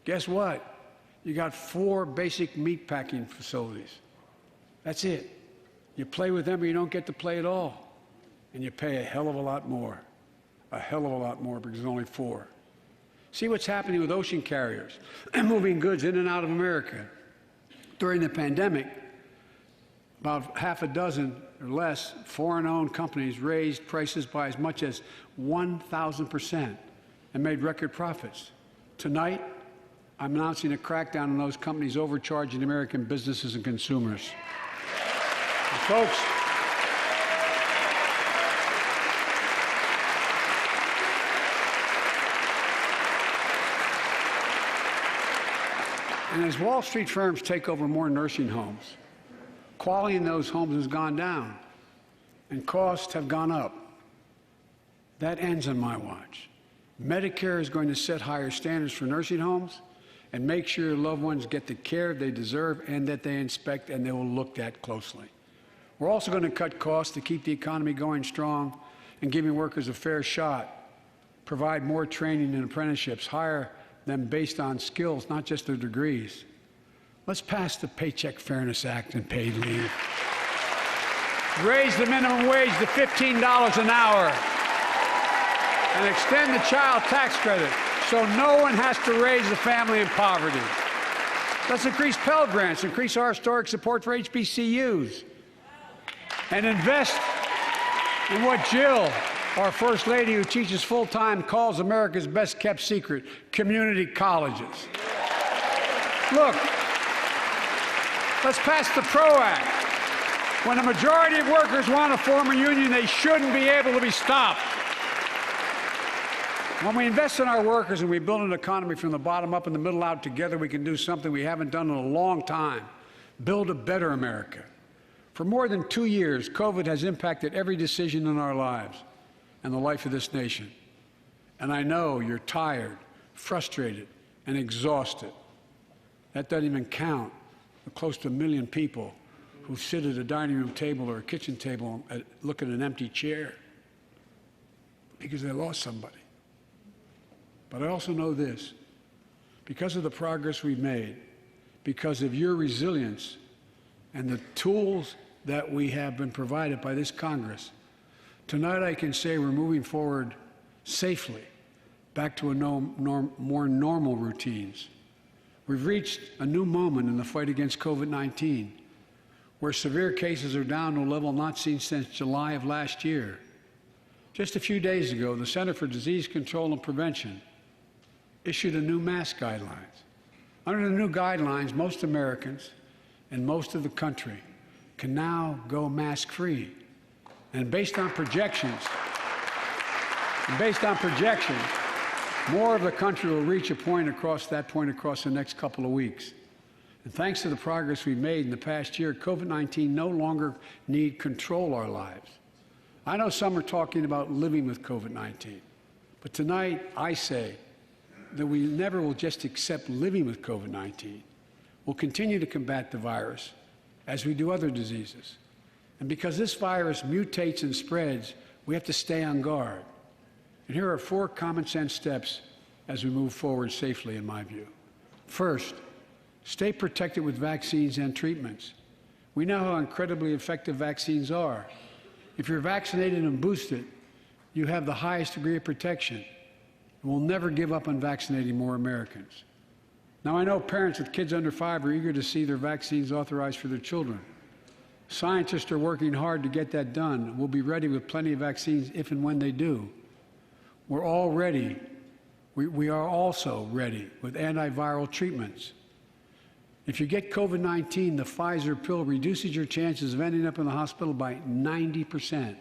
S11: Guess what? You got 4 basic meat packing facilities. That's it. You play with them or you don't get to play at all. And you pay a hell of a lot more. A hell of a lot more because there's only 4. See what's happening with ocean carriers moving goods in and out of America. During the pandemic, about half a dozen or less foreign-owned companies raised prices by as much as 1,000% and made record profits. Tonight, I'm announcing a crackdown on those companies overcharging American businesses and consumers. And folks, and as Wall Street firms take over more nursing homes, quality in those homes has gone down, and costs have gone up. That ends on my watch. Medicare is going to set higher standards for nursing homes and make sure your loved ones get the care they deserve and that they inspect and they will look at closely. We're also going to cut costs to keep the economy going strong and giving workers a fair shot, provide more training and apprenticeships, hire them based on skills, not just their degrees. Let's pass the Paycheck Fairness Act and paid leave. Raise the minimum wage to $15 an hour and extend the child tax credit so no one has to raise a family in poverty. Let's increase Pell Grants, increase our historic support for HBCUs, and invest in what Jill, our First Lady who teaches full-time, calls America's best-kept secret, community colleges. Look, let's pass the PRO Act. When a majority of workers want to form a union, they shouldn't be able to be stopped. When we invest in our workers and we build an economy from the bottom up and the middle out together, we can do something we haven't done in a long time. Build a better America. For more than 2 years, COVID has impacted every decision in our lives and the life of this nation. And I know you're tired, frustrated, and exhausted. That doesn't even count the close to 1 million people who sit at a dining room table or a kitchen table and look at an empty chair because they lost somebody. But I also know this, because of the progress we've made, because of your resilience, and the tools that we have been provided by this Congress, tonight I can say we're moving forward safely back to more normal routines. We've reached a new moment in the fight against COVID-19, where severe cases are down to a level not seen since July of last year. Just a few days ago, the Center for Disease Control and Prevention issued a new mask guidelines. Under the new guidelines, most Americans and most of the country can now go mask-free. And based on projections, more of the country will reach a point across the next couple of weeks. And thanks to the progress we've made in the past year, COVID-19 no longer need control our lives. I know some are talking about living with COVID-19, but tonight I say that we never will just accept living with COVID-19. We'll continue to combat the virus as we do other diseases. And because this virus mutates and spreads, we have to stay on guard. And here are 4 common sense steps as we move forward safely, in my view. First, stay protected with vaccines and treatments. We know how incredibly effective vaccines are. If you're vaccinated and boosted, you have the highest degree of protection. We'll never give up on vaccinating more Americans. Now, I know parents with kids under 5 are eager to see their vaccines authorized for their children. Scientists are working hard to get that done. We'll be ready with plenty of vaccines if and when they do. We're all ready. We are also ready with antiviral treatments. If you get COVID-19, the Pfizer pill reduces your chances of ending up in the hospital by 90%.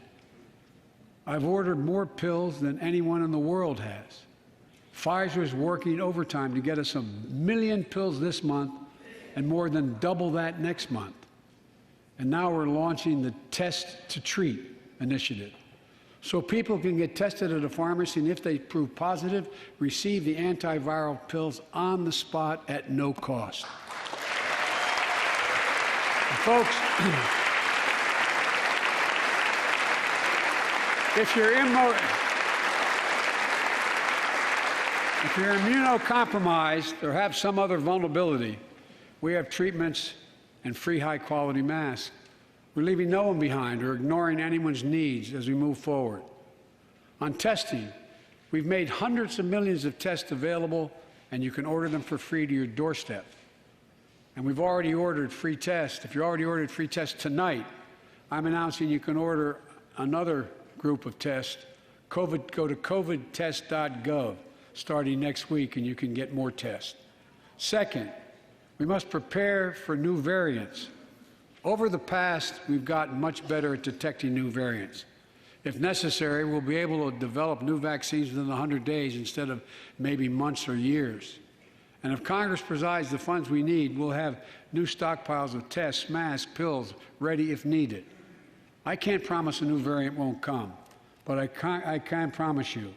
S11: I've ordered more pills than anyone in the world has. Pfizer is working overtime to get us 1 million pills this month and more than double that next month. And now we're launching the Test to Treat initiative, so people can get tested at a pharmacy, and if they prove positive, receive the antiviral pills on the spot at no cost. And folks, if you're immunocompromised or have some other vulnerability, we have treatments and free high-quality masks. We're leaving no one behind or ignoring anyone's needs as we move forward. On testing, we've made hundreds of millions of tests available, and you can order them for free to your doorstep. And we've already ordered free tests. If you already ordered free tests tonight, I'm announcing you can order another group of tests. Go to covidtest.gov starting next week, and you can get more tests. Second, we must prepare for new variants. Over the past, we've gotten much better at detecting new variants. If necessary, we'll be able to develop new vaccines within 100 days instead of maybe months or years. And if Congress provides the funds we need, we'll have new stockpiles of tests, masks, pills ready if needed. I can't promise a new variant won't come, but I can promise you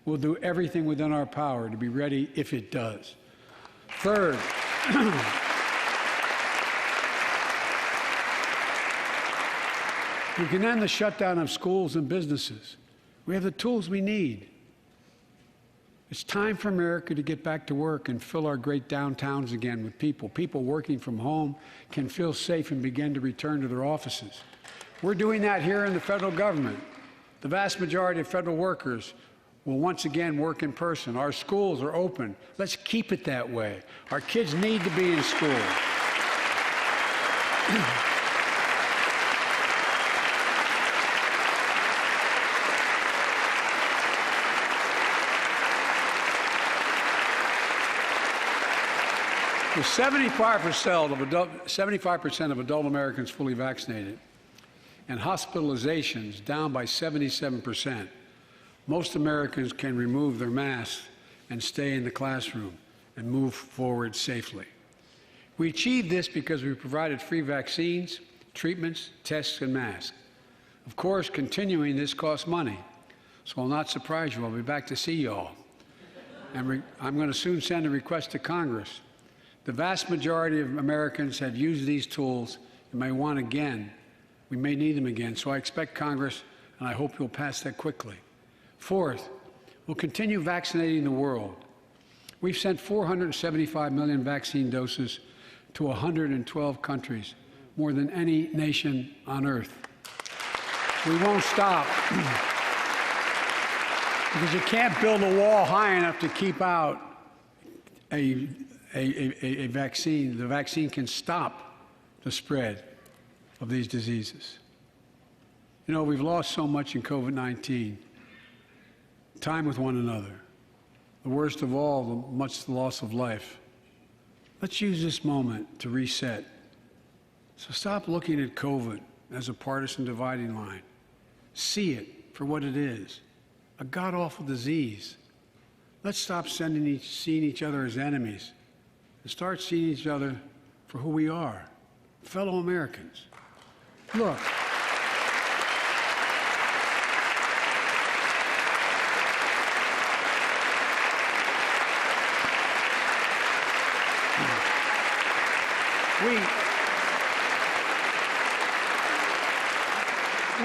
S11: we'll do everything within our power to be ready if it does. Third, we can end the shutdown of schools and businesses. We have the tools we need. It's time for America to get back to work and fill our great downtowns again with people. People working from home can feel safe and begin to return to their offices. We're doing that here in the federal government. The vast majority of federal workers will once again work in person. Our schools are open. Let's keep it that way. Our kids need to be in school. With 75% of adult Americans fully vaccinated and hospitalizations down by 77%, most Americans can remove their masks and stay in the classroom and move forward safely. We achieved this because we provided free vaccines, treatments, tests, and masks. Of course, continuing this costs money, so I'll not surprise you. I'll be back to see you all. And I'm going to soon send a request to Congress. The vast majority of Americans have used these tools and may want again. We may need them again, so I expect Congress, and I hope you'll pass that quickly. Fourth, we'll continue vaccinating the world. We've sent 475 million vaccine doses to 112 countries more than any nation on earth. We won't stop. Because you can't build a wall high enough to keep out a vaccine. The vaccine can stop the spread of these diseases. You know, we've lost so much in COVID-19. Time with one another. The worst of all, the loss of life. Let's use this moment to reset. So stop looking at COVID as a partisan dividing line. See it for what it is, a god-awful disease. Let's stop seeing each other as enemies and start seeing each other for who we are, fellow Americans. Look.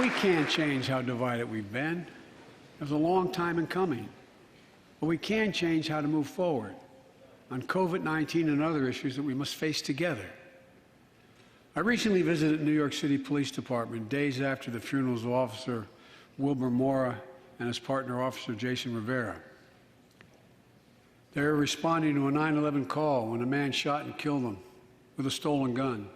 S11: We can't change how divided we've been. It was a long time in coming. But we can change how to move forward on COVID-19 and other issues that we must face together. I recently visited New York City Police Department days after the funerals of Officer Wilbur Mora and his partner, Officer Jason Rivera. They were responding to a 9/11 call when a man shot and killed them with a stolen gun.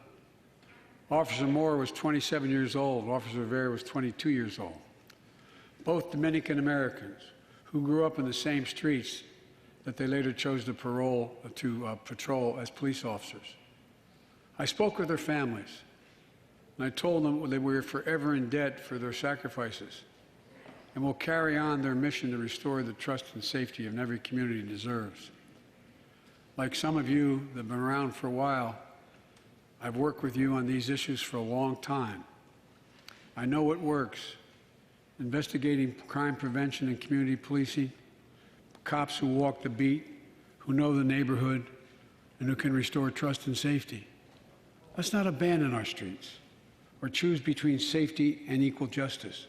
S11: Officer Moore was 27 years old. Officer Rivera was 22 years old. Both Dominican Americans who grew up in the same streets that they later chose to patrol as police officers. I spoke with their families, and I told them that we were forever in debt for their sacrifices and will carry on their mission to restore the trust and safety of every community deserves. Like some of you that have been around for a while, I've worked with you on these issues for a long time. I know what works. Investigating crime prevention and community policing, cops who walk the beat, who know the neighborhood, and who can restore trust and safety. Let's not abandon our streets or choose between safety and equal justice.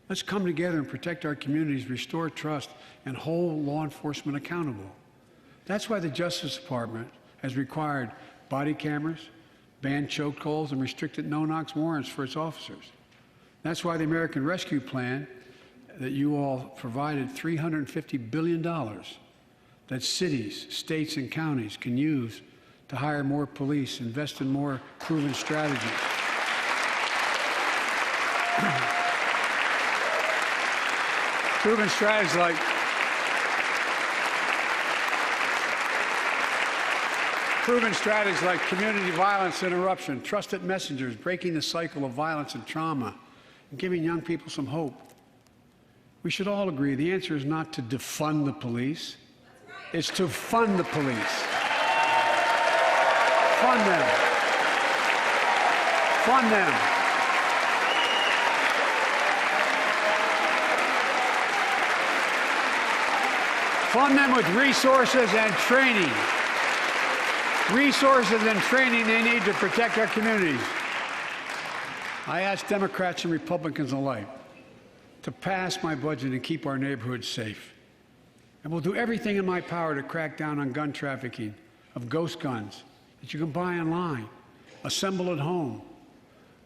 S11: Let's come together and protect our communities, restore trust, and hold law enforcement accountable. That's why the Justice Department has required body cameras, banned chokeholds, and restricted no-knock warrants for its officers. That's why the American Rescue Plan that you all provided $350 billion that cities, states, and counties can use to hire more police, invest in more proven strategies. Proven strategies like community violence interruption, trusted messengers, breaking the cycle of violence and trauma, and giving young people some hope. We should all agree the answer is not to defund the police, it's to fund the police. Fund them. Fund them. Fund them with resources and training. Resources and training they need to protect our communities. I ask Democrats and Republicans alike to pass my budget and keep our neighborhoods safe. And we'll do everything in my power to crack down on gun trafficking of ghost guns that you can buy online, assemble at home,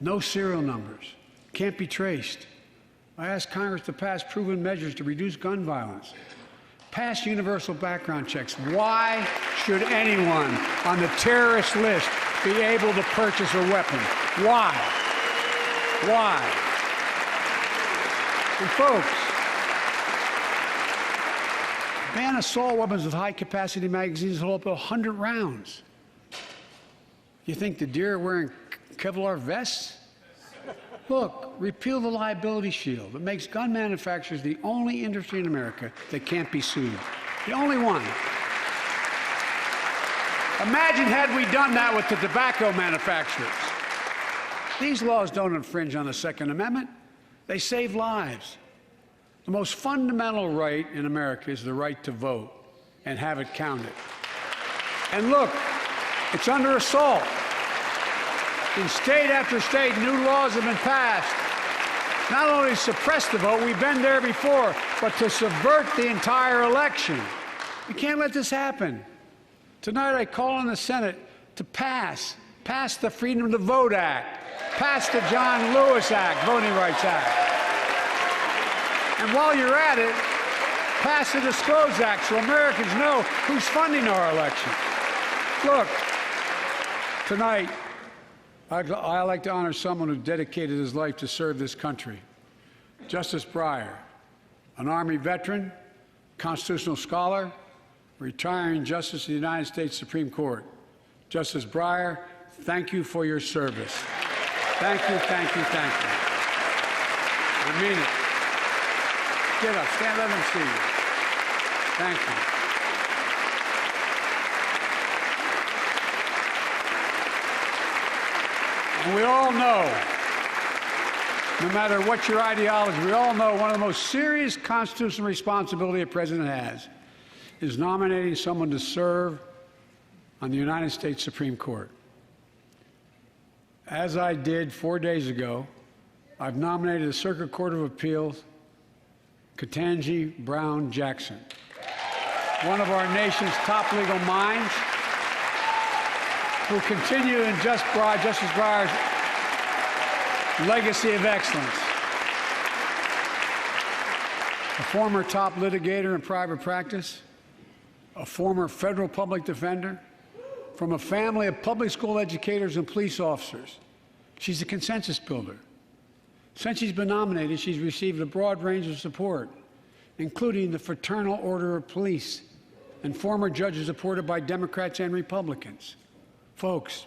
S11: no serial numbers, can't be traced. I ask Congress to pass proven measures to reduce gun violence. Pass universal background checks. Why should anyone on the terrorist list be able to purchase a weapon? Why? Why? And folks, ban assault weapons with high-capacity magazines that hold up to 100 rounds. You think the deer are wearing Kevlar vests? Look, repeal the liability shield. It makes gun manufacturers the only industry in America that can't be sued. The only one. Imagine had we done that with the tobacco manufacturers. These laws don't infringe on the Second Amendment. They save lives. The most fundamental right in America is the right to vote and have it counted. And look, it's under assault. In state after state, new laws have been passed. Not only to suppress the vote, we've been there before, but to subvert the entire election. We can't let this happen. Tonight I call on the Senate to pass Pass the Freedom to Vote Act. Pass the John Lewis Act, Voting Rights Act. And while you're at it, pass the Disclose Act so Americans know who's funding our elections. Look, tonight, I'd like to honor someone who dedicated his life to serve this country. Justice Breyer, an Army veteran, constitutional scholar, retiring Justice of the United States Supreme Court. Justice Breyer, thank you for your service. Thank you, thank you, thank you. I mean it. Get up, stand, let them see you. Thank you. And we all know, no matter what your ideology, we all know one of the most serious constitutional responsibility a president has is nominating someone to serve on the United States Supreme Court. As I did 4 days ago, I've nominated the Circuit Court of Appeals, Ketanji Brown Jackson, one of our nation's top legal minds, who will continue in Justice Breyer's legacy of excellence. A former top litigator in private practice, a former federal public defender, from a family of public school educators and police officers. She's a consensus builder. Since she's been nominated, she's received a broad range of support, including the Fraternal Order of Police and former judges supported by Democrats and Republicans. Folks,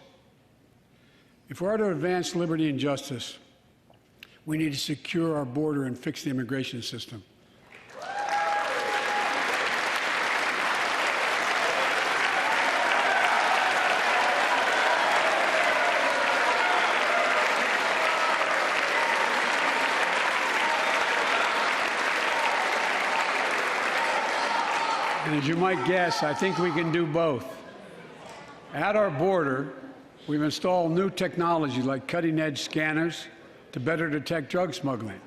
S11: if we're to advance liberty and justice, we need to secure our border and fix the immigration system. And as you might guess, I think we can do both. At our border, we've installed new technology like cutting-edge scanners to better detect drug smuggling.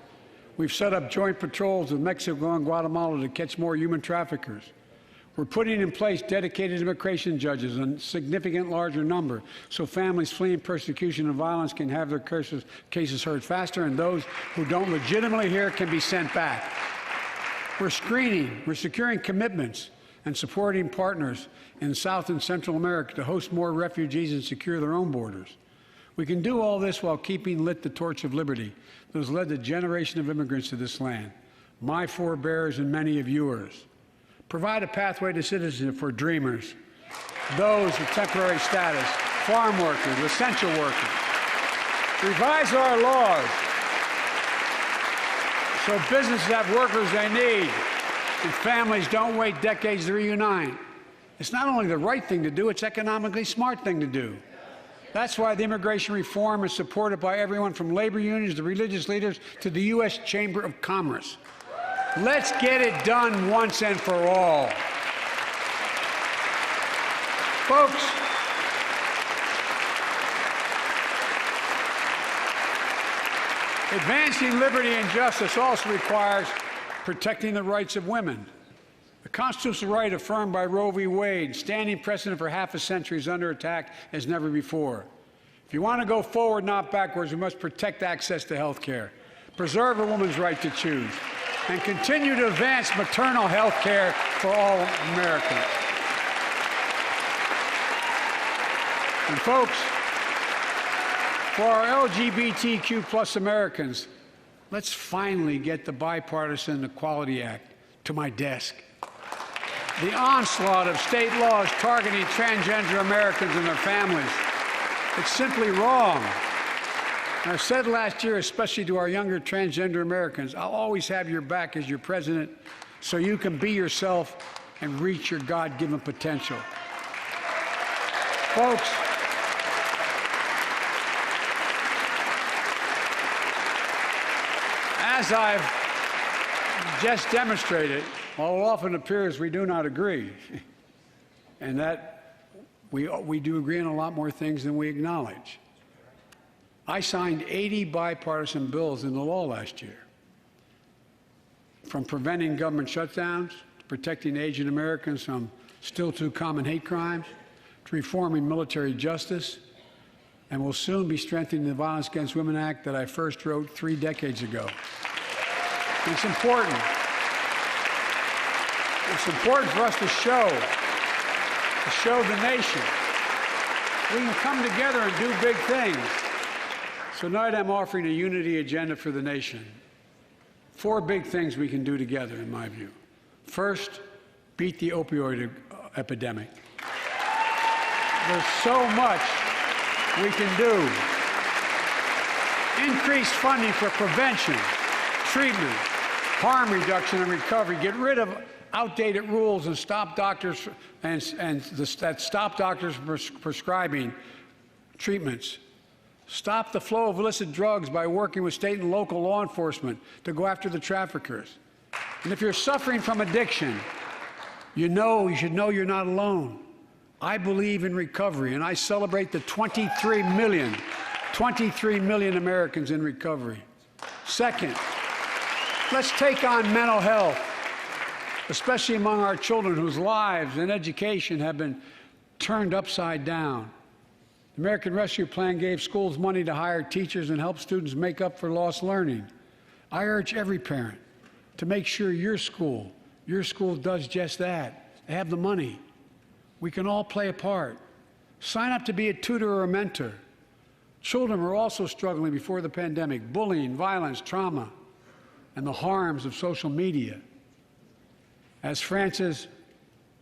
S11: We've set up joint patrols with Mexico and Guatemala to catch more human traffickers. We're putting in place dedicated immigration judges in a significant larger number so families fleeing persecution and violence can have their cases heard faster, and those who don't legitimately hear can be sent back. We're screening, we're securing commitments and supporting partners in South and Central America to host more refugees and secure their own borders. We can do all this while keeping lit the torch of liberty that has led a generation of immigrants to this land, my forebears and many of yours. Provide a pathway to citizenship for dreamers, those with temporary status, farm workers, essential workers. Revise our laws so businesses have workers they need and families don't wait decades to reunite. It's not only the right thing to do, it's economically smart thing to do. That's why the immigration reform is supported by everyone from labor unions to religious leaders to the U.S. Chamber of Commerce. Let's get it done once and for all. Folks, advancing liberty and justice also requires protecting the rights of women. The constitutional right affirmed by Roe v. Wade, standing precedent for half a century, is under attack as never before. If you want to go forward, not backwards, we must protect access to health care, preserve a woman's right to choose, and continue to advance maternal health care for all Americans. And folks, for our LGBTQ+ Americans, let's finally get the Bipartisan Equality Act to my desk. The onslaught of state laws targeting transgender Americans and their families, it's simply wrong. And I said last year, especially to our younger transgender Americans, I'll always have your back as your president so you can be yourself and reach your God-given potential. Folks, as I've just demonstrated, while it often appears we do not agree, and that we do agree on a lot more things than we acknowledge. I signed 80 bipartisan bills into law last year, from preventing government shutdowns, to protecting Asian Americans from still too common hate crimes, to reforming military justice, and will soon be strengthening the Violence Against Women Act that I first wrote 3 decades ago. It's important. It's important for us to show the nation we can come together and do big things. So tonight I'm offering a unity agenda for the nation. 4 big things we can do together, in my view. First, beat the opioid epidemic. There's so much we can do. Increase funding for prevention, treatment, harm reduction, and recovery. Get rid of outdated rules and stop doctors stop doctors from prescribing treatments. Stop the flow of illicit drugs by working with state and local law enforcement to go after the traffickers. And if you're suffering from addiction, you should know you're not alone. I believe in recovery, and I celebrate the 23 million Americans in recovery. Second, let's take on mental health, especially among our children whose lives and education have been turned upside down. The American Rescue Plan gave schools money to hire teachers and help students make up for lost learning. I urge every parent to make sure your school does just that. They have the money. We can all play a part. Sign up to be a tutor or a mentor. Children were also struggling before the pandemic: bullying, violence, trauma, and the harms of social media. As Frances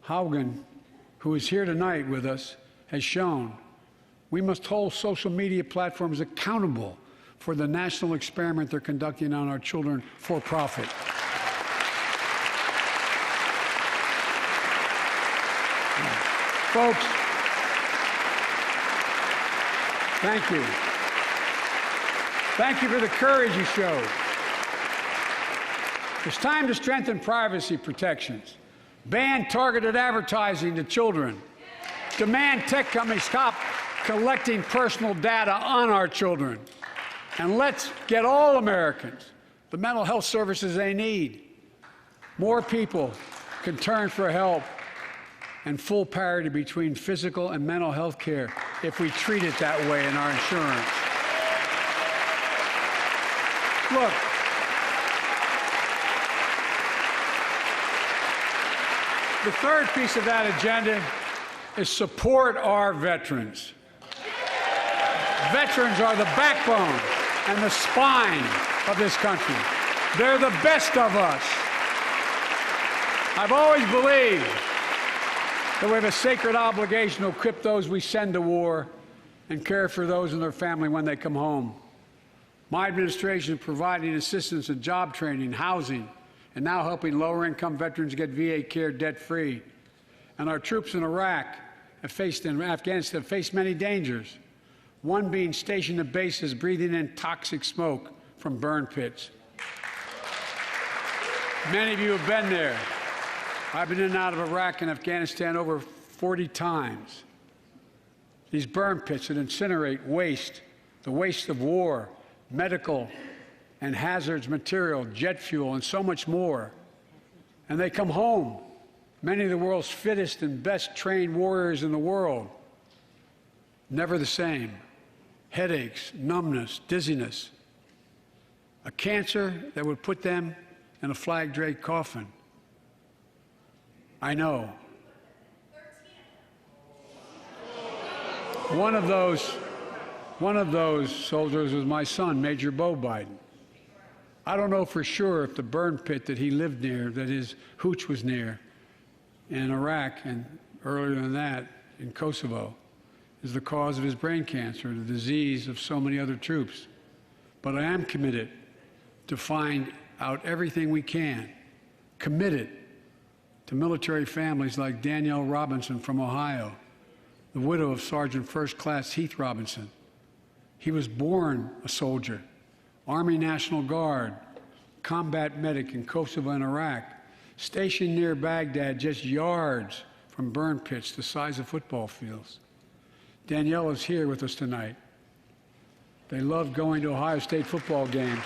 S11: Haugen, who is here tonight with us, has shown, we must hold social media platforms accountable for the national experiment they're conducting on our children for profit. Folks, thank you. Thank you for the courage you showed. It's time to strengthen privacy protections, ban targeted advertising to children, demand tech companies stop collecting personal data on our children, and let's get all Americans the mental health services they need. More people can turn for help, and full parity between physical and mental health care if we treat it that way in our insurance. Look, the third piece of that agenda is support our veterans. Veterans are the backbone and the spine of this country. They're the best of us. I've always believed that we have a sacred obligation to equip those we send to war and care for those in their family when they come home. My administration is providing assistance in job training, housing, and now helping lower-income veterans get VA care debt-free. And our troops in Iraq and Afghanistan have faced many dangers, one being stationed at bases breathing in toxic smoke from burn pits. Many of you have been there. I've been in and out of Iraq and Afghanistan over 40 times. These burn pits that incinerate waste, the waste of war, medical and hazardous material, jet fuel, and so much more. And they come home, many of the world's fittest and best trained warriors in the world. Never the same. Headaches, numbness, dizziness. A cancer that would put them in a flag-draped coffin. I know. One of those soldiers was my son, Major Bo Biden. I don't know for sure if the burn pit that he lived near, that his hooch was near in Iraq and earlier than that in Kosovo, is the cause of his brain cancer, the disease of so many other troops. But I am committed to find out everything we can, committed to military families like Danielle Robinson from Ohio, the widow of Sergeant First Class Heath Robinson. He was born a soldier, Army National Guard, combat medic in Kosovo and Iraq, stationed near Baghdad, just yards from burn pits the size of football fields. Danielle is here with us tonight. They love going to Ohio State football games.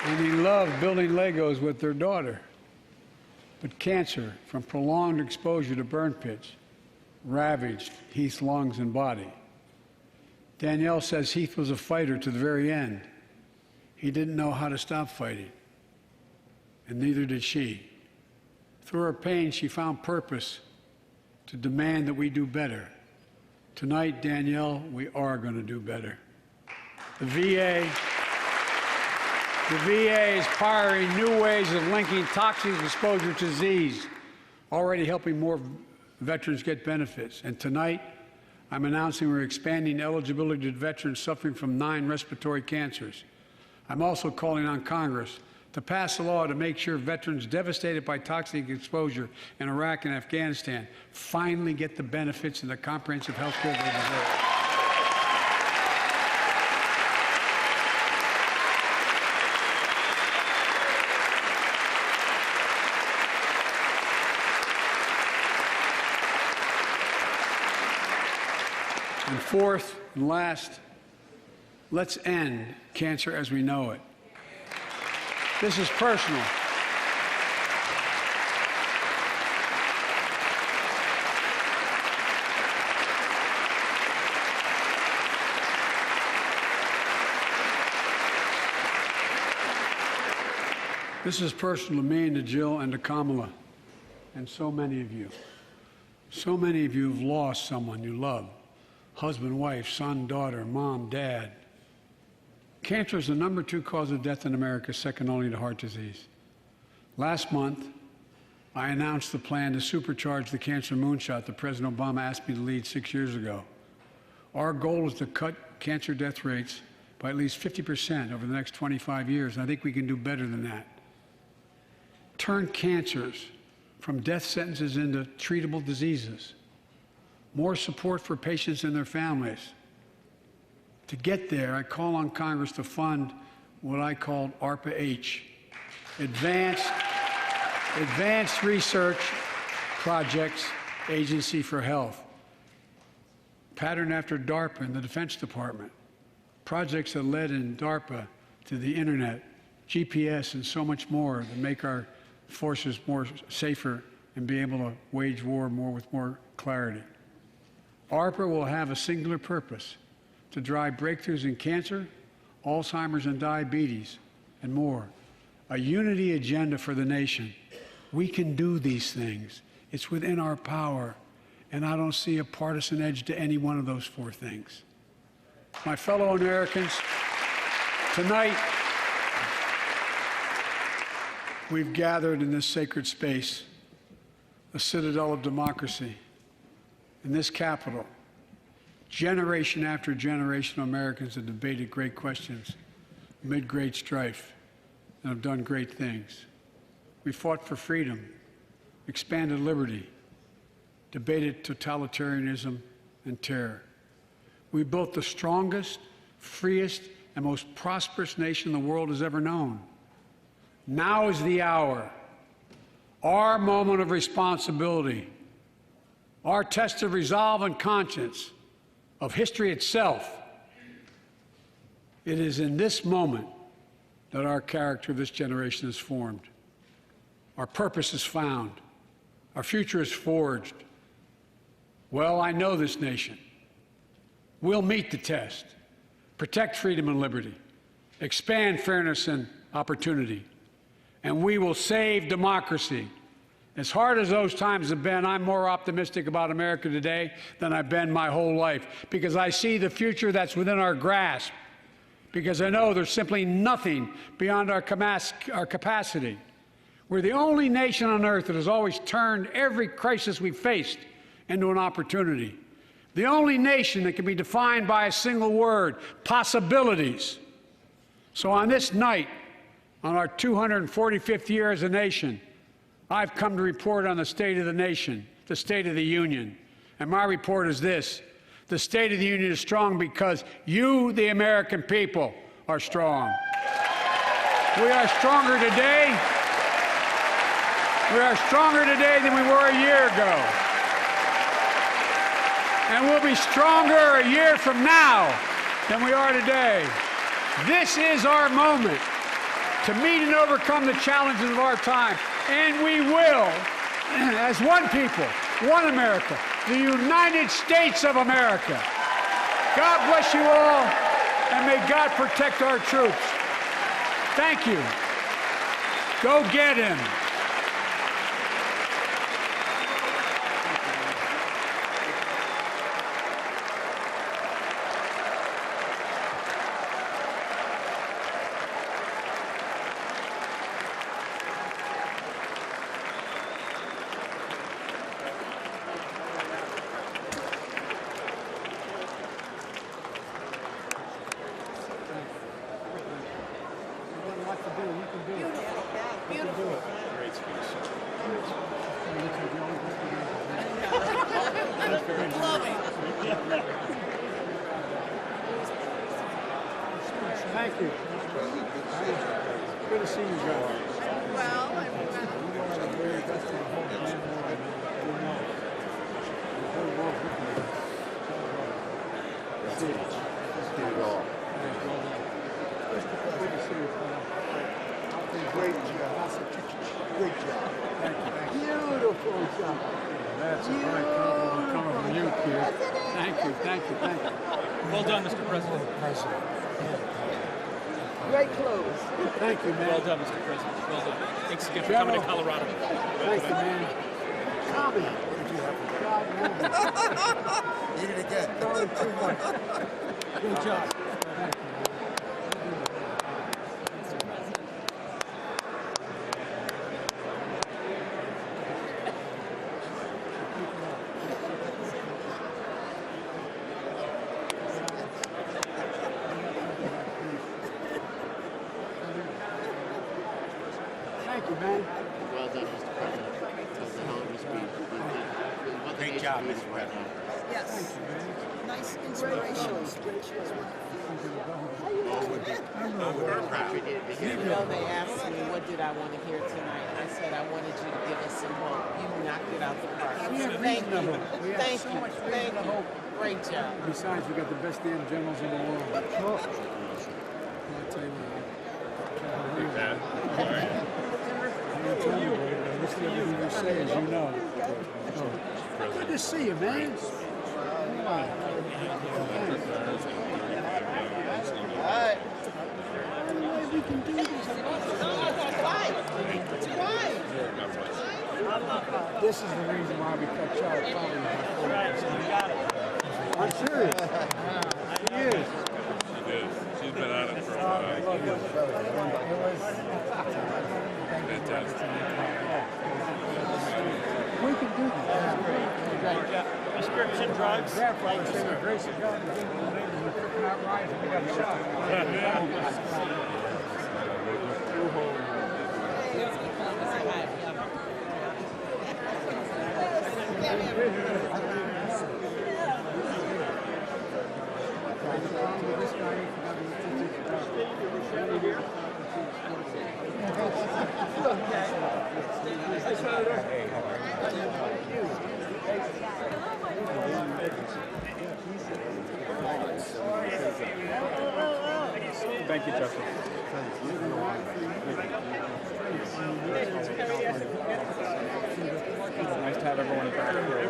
S11: and he loved building Legos with their daughter. But cancer from prolonged exposure to burn pits ravaged Heath's lungs and body. Danielle says Heath was a fighter to the very end. He didn't know how to stop fighting, and neither did she. Through her pain, she found purpose to demand that we do better. Tonight, Danielle, we are going to do better. The VA is pioneering new ways of linking toxic exposure to disease, already helping more veterans get benefits. And tonight, I'm announcing we're expanding eligibility to veterans suffering from 9 respiratory cancers. I'm also calling on Congress to pass a law to make sure veterans devastated by toxic exposure in Iraq and Afghanistan finally get the benefits and the comprehensive health care they deserve. And fourth and last, let's end cancer as we know it. This is personal. This is personal to me and to Jill and to Kamala and so many of you. So many of you have lost someone you love. Husband, wife, son, daughter, mom, dad. Cancer is the #2 cause of death in America, second only to heart disease. Last month, I announced the plan to supercharge the cancer moonshot that President Obama asked me to lead 6 years ago. Our goal is to cut cancer death rates by at least 50% over the next 25 years, and I think we can do better than that. Turn cancers from death sentences into treatable diseases. More support for patients and their families. To get there, I call on Congress to fund what I call ARPA-H, Advanced Research Projects Agency for Health, patterned after DARPA in the Defense Department, projects that led in DARPA to the internet, GPS, and so much more to make our forces more safer and be able to wage war with more clarity. ARPA will have a singular purpose: to drive breakthroughs in cancer, Alzheimer's and diabetes, and more. A unity agenda for the nation. We can do these things. It's within our power, and I don't see a partisan edge to any one of those 4 things. My fellow Americans, tonight we've gathered in this sacred space, a citadel of democracy, in this Capitol. Generation after generation of Americans have debated great questions amid great strife and have done great things. We fought for freedom, expanded liberty, debated totalitarianism and terror. We built the strongest, freest, and most prosperous nation the world has ever known. Now is the hour, our moment of responsibility, our test of resolve and conscience, of history itself. It is in this moment that our character of this generation is formed. Our purpose is found. Our future is forged. Well, I know this nation. We'll meet the test, protect freedom and liberty, expand fairness and opportunity, and we will save democracy. As hard as those times have been, I'm more optimistic about America today than I've been my whole life, because I see the future that's within our grasp, because I know there's simply nothing beyond our capacity. We're the only nation on earth that has always turned every crisis we've faced into an opportunity. The only nation that can be defined by a single word: possibilities. So on this night, on our 245th year as a nation, I've come to report on the state of the nation, the State of the Union. And my report is this: the State of the Union is strong because you, the American people, are strong. We are stronger today. We are stronger today than we were a year ago. And we'll be stronger a year from now than we are today. This is our moment to meet and overcome the challenges of our time. And we will, as one people, one America, the United States of America. God bless you all, and may God protect our troops. Thank you. Go get him. Thank you. Good to see you guys.
S9: Well,
S5: Great job. Great job. Beautiful job.
S11: That's a great compliment coming from you, kid. Thank you, thank you, thank you.
S3: Well done, Mr. President.
S9: great clothes.
S5: Thank you, man.
S3: Well done, Mr. President. Well done. Thanks again for coming to Colorado.
S5: Thank you, man. Tommy.
S1: Eat it again.
S5: Good job. Thank you, man.
S1: Well done, Mr. President. That was a hell of a speech. Great job, Mr. President.
S9: Yes. Nice inspirational speech.
S12: You know, they asked me, what did I want to hear tonight? I said, I wanted you to give us some hope. You knocked it out the park. Thank you. Thank you. Thank you. Great job.
S11: Besides, we got the best damn generals in the world. I'll tell you what. I'm telling you, I listen to everything you say, as you know. Good to see you, man. We can do this. This is the reason why we cut Charles Tommy. I'm serious. She is.
S10: She did. She's been on it for a while. Fantastic.
S11: We can do this.
S4: Prescription drugs.
S11: Grandfather said the grace of God is in the name of the cooking out rise and we got a shot. Thank you, Justin. Nice to have everyone back here.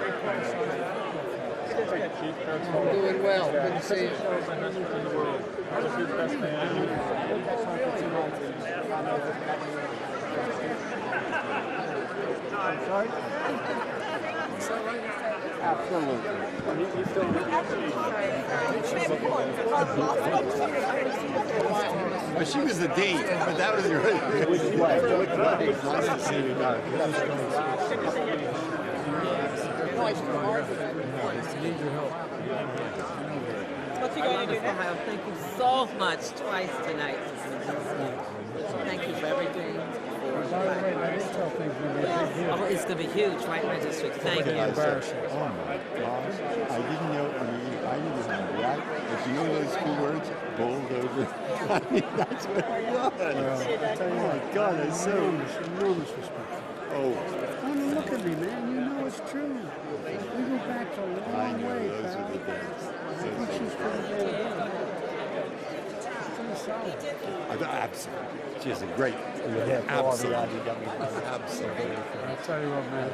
S1: Doing well. Good to see you.
S5: Sorry? Absolutely.
S1: Well, she was the date, but that was really Which way? Nice to see you guys.
S11: Need your help.
S12: What you going to do now? Thank you so much twice tonight. Thank you for everything.
S11: By the way, that intel thing's going to be a big deal.
S12: Oh, it's going to be huge, right in my district. Thank you.
S11: Embarrassing.
S13: Oh my gosh. I didn't know, I knew this one, right? But you know those two words? Bulldozer. I mean, that's what it was. Oh my God, that's so...
S11: Enormous respect.
S13: Oh.
S11: I mean, look at me, man. You know it's true. We go back a long
S13: I know,
S11: way,
S13: those
S11: pal.
S13: are the days.
S11: I think she's pretty good. Pretty solid.
S13: Absolutely. She's a great. Absolutely. Absolutely.
S11: I'll tell you what, man.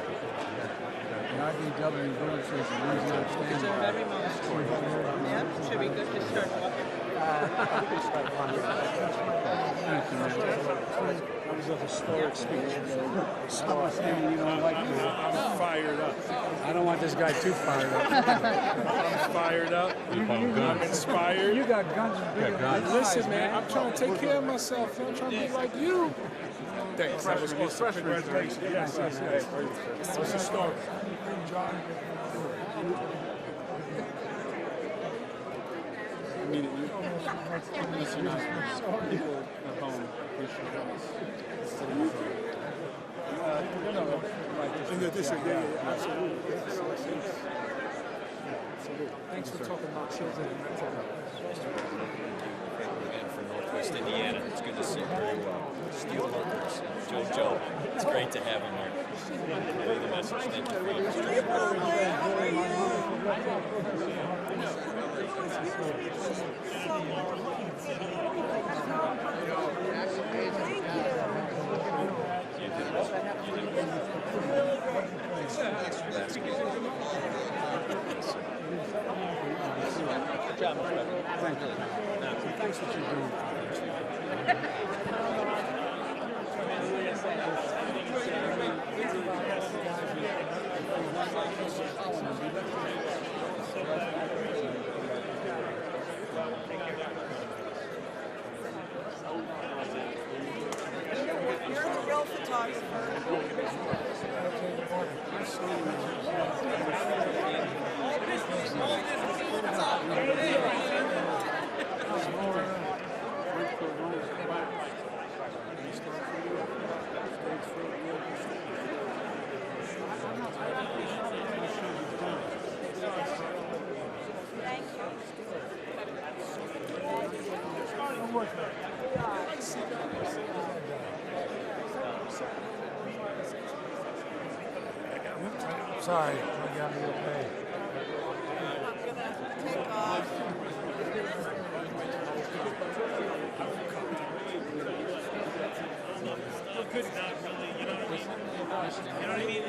S11: The IDW village is the reason I stand by.
S12: Yeah, should be good to start walking.
S11: Thank you, man.
S4: That was a historic speech.
S11: You don't like me.
S4: I'm fired up.
S11: I don't want this guy too fired up.
S4: I'm fired up. I'm inspired.
S11: You got guns bigger than
S4: Listen, man, I'm trying to take care of myself. I'm trying to be like you. Thanks. That was awesome. Congratulations. Yes, yes, yes. What's the story?
S10: I mean, listen, people at home appreciate us.
S4: Absolutely. Thanks for talking about children.
S14: From Northwest Indiana. It's good to see you very well. Steel workers, Joe. It's great to have him here. Relay the message. Thank you for your Good job, Mr.
S11: Thank you. Thanks for what you're doing.
S9: You're the real photographer.
S11: Sorry, I got me okay.
S9: Take off.
S2: Good, not really, you know what I mean? You know what I mean?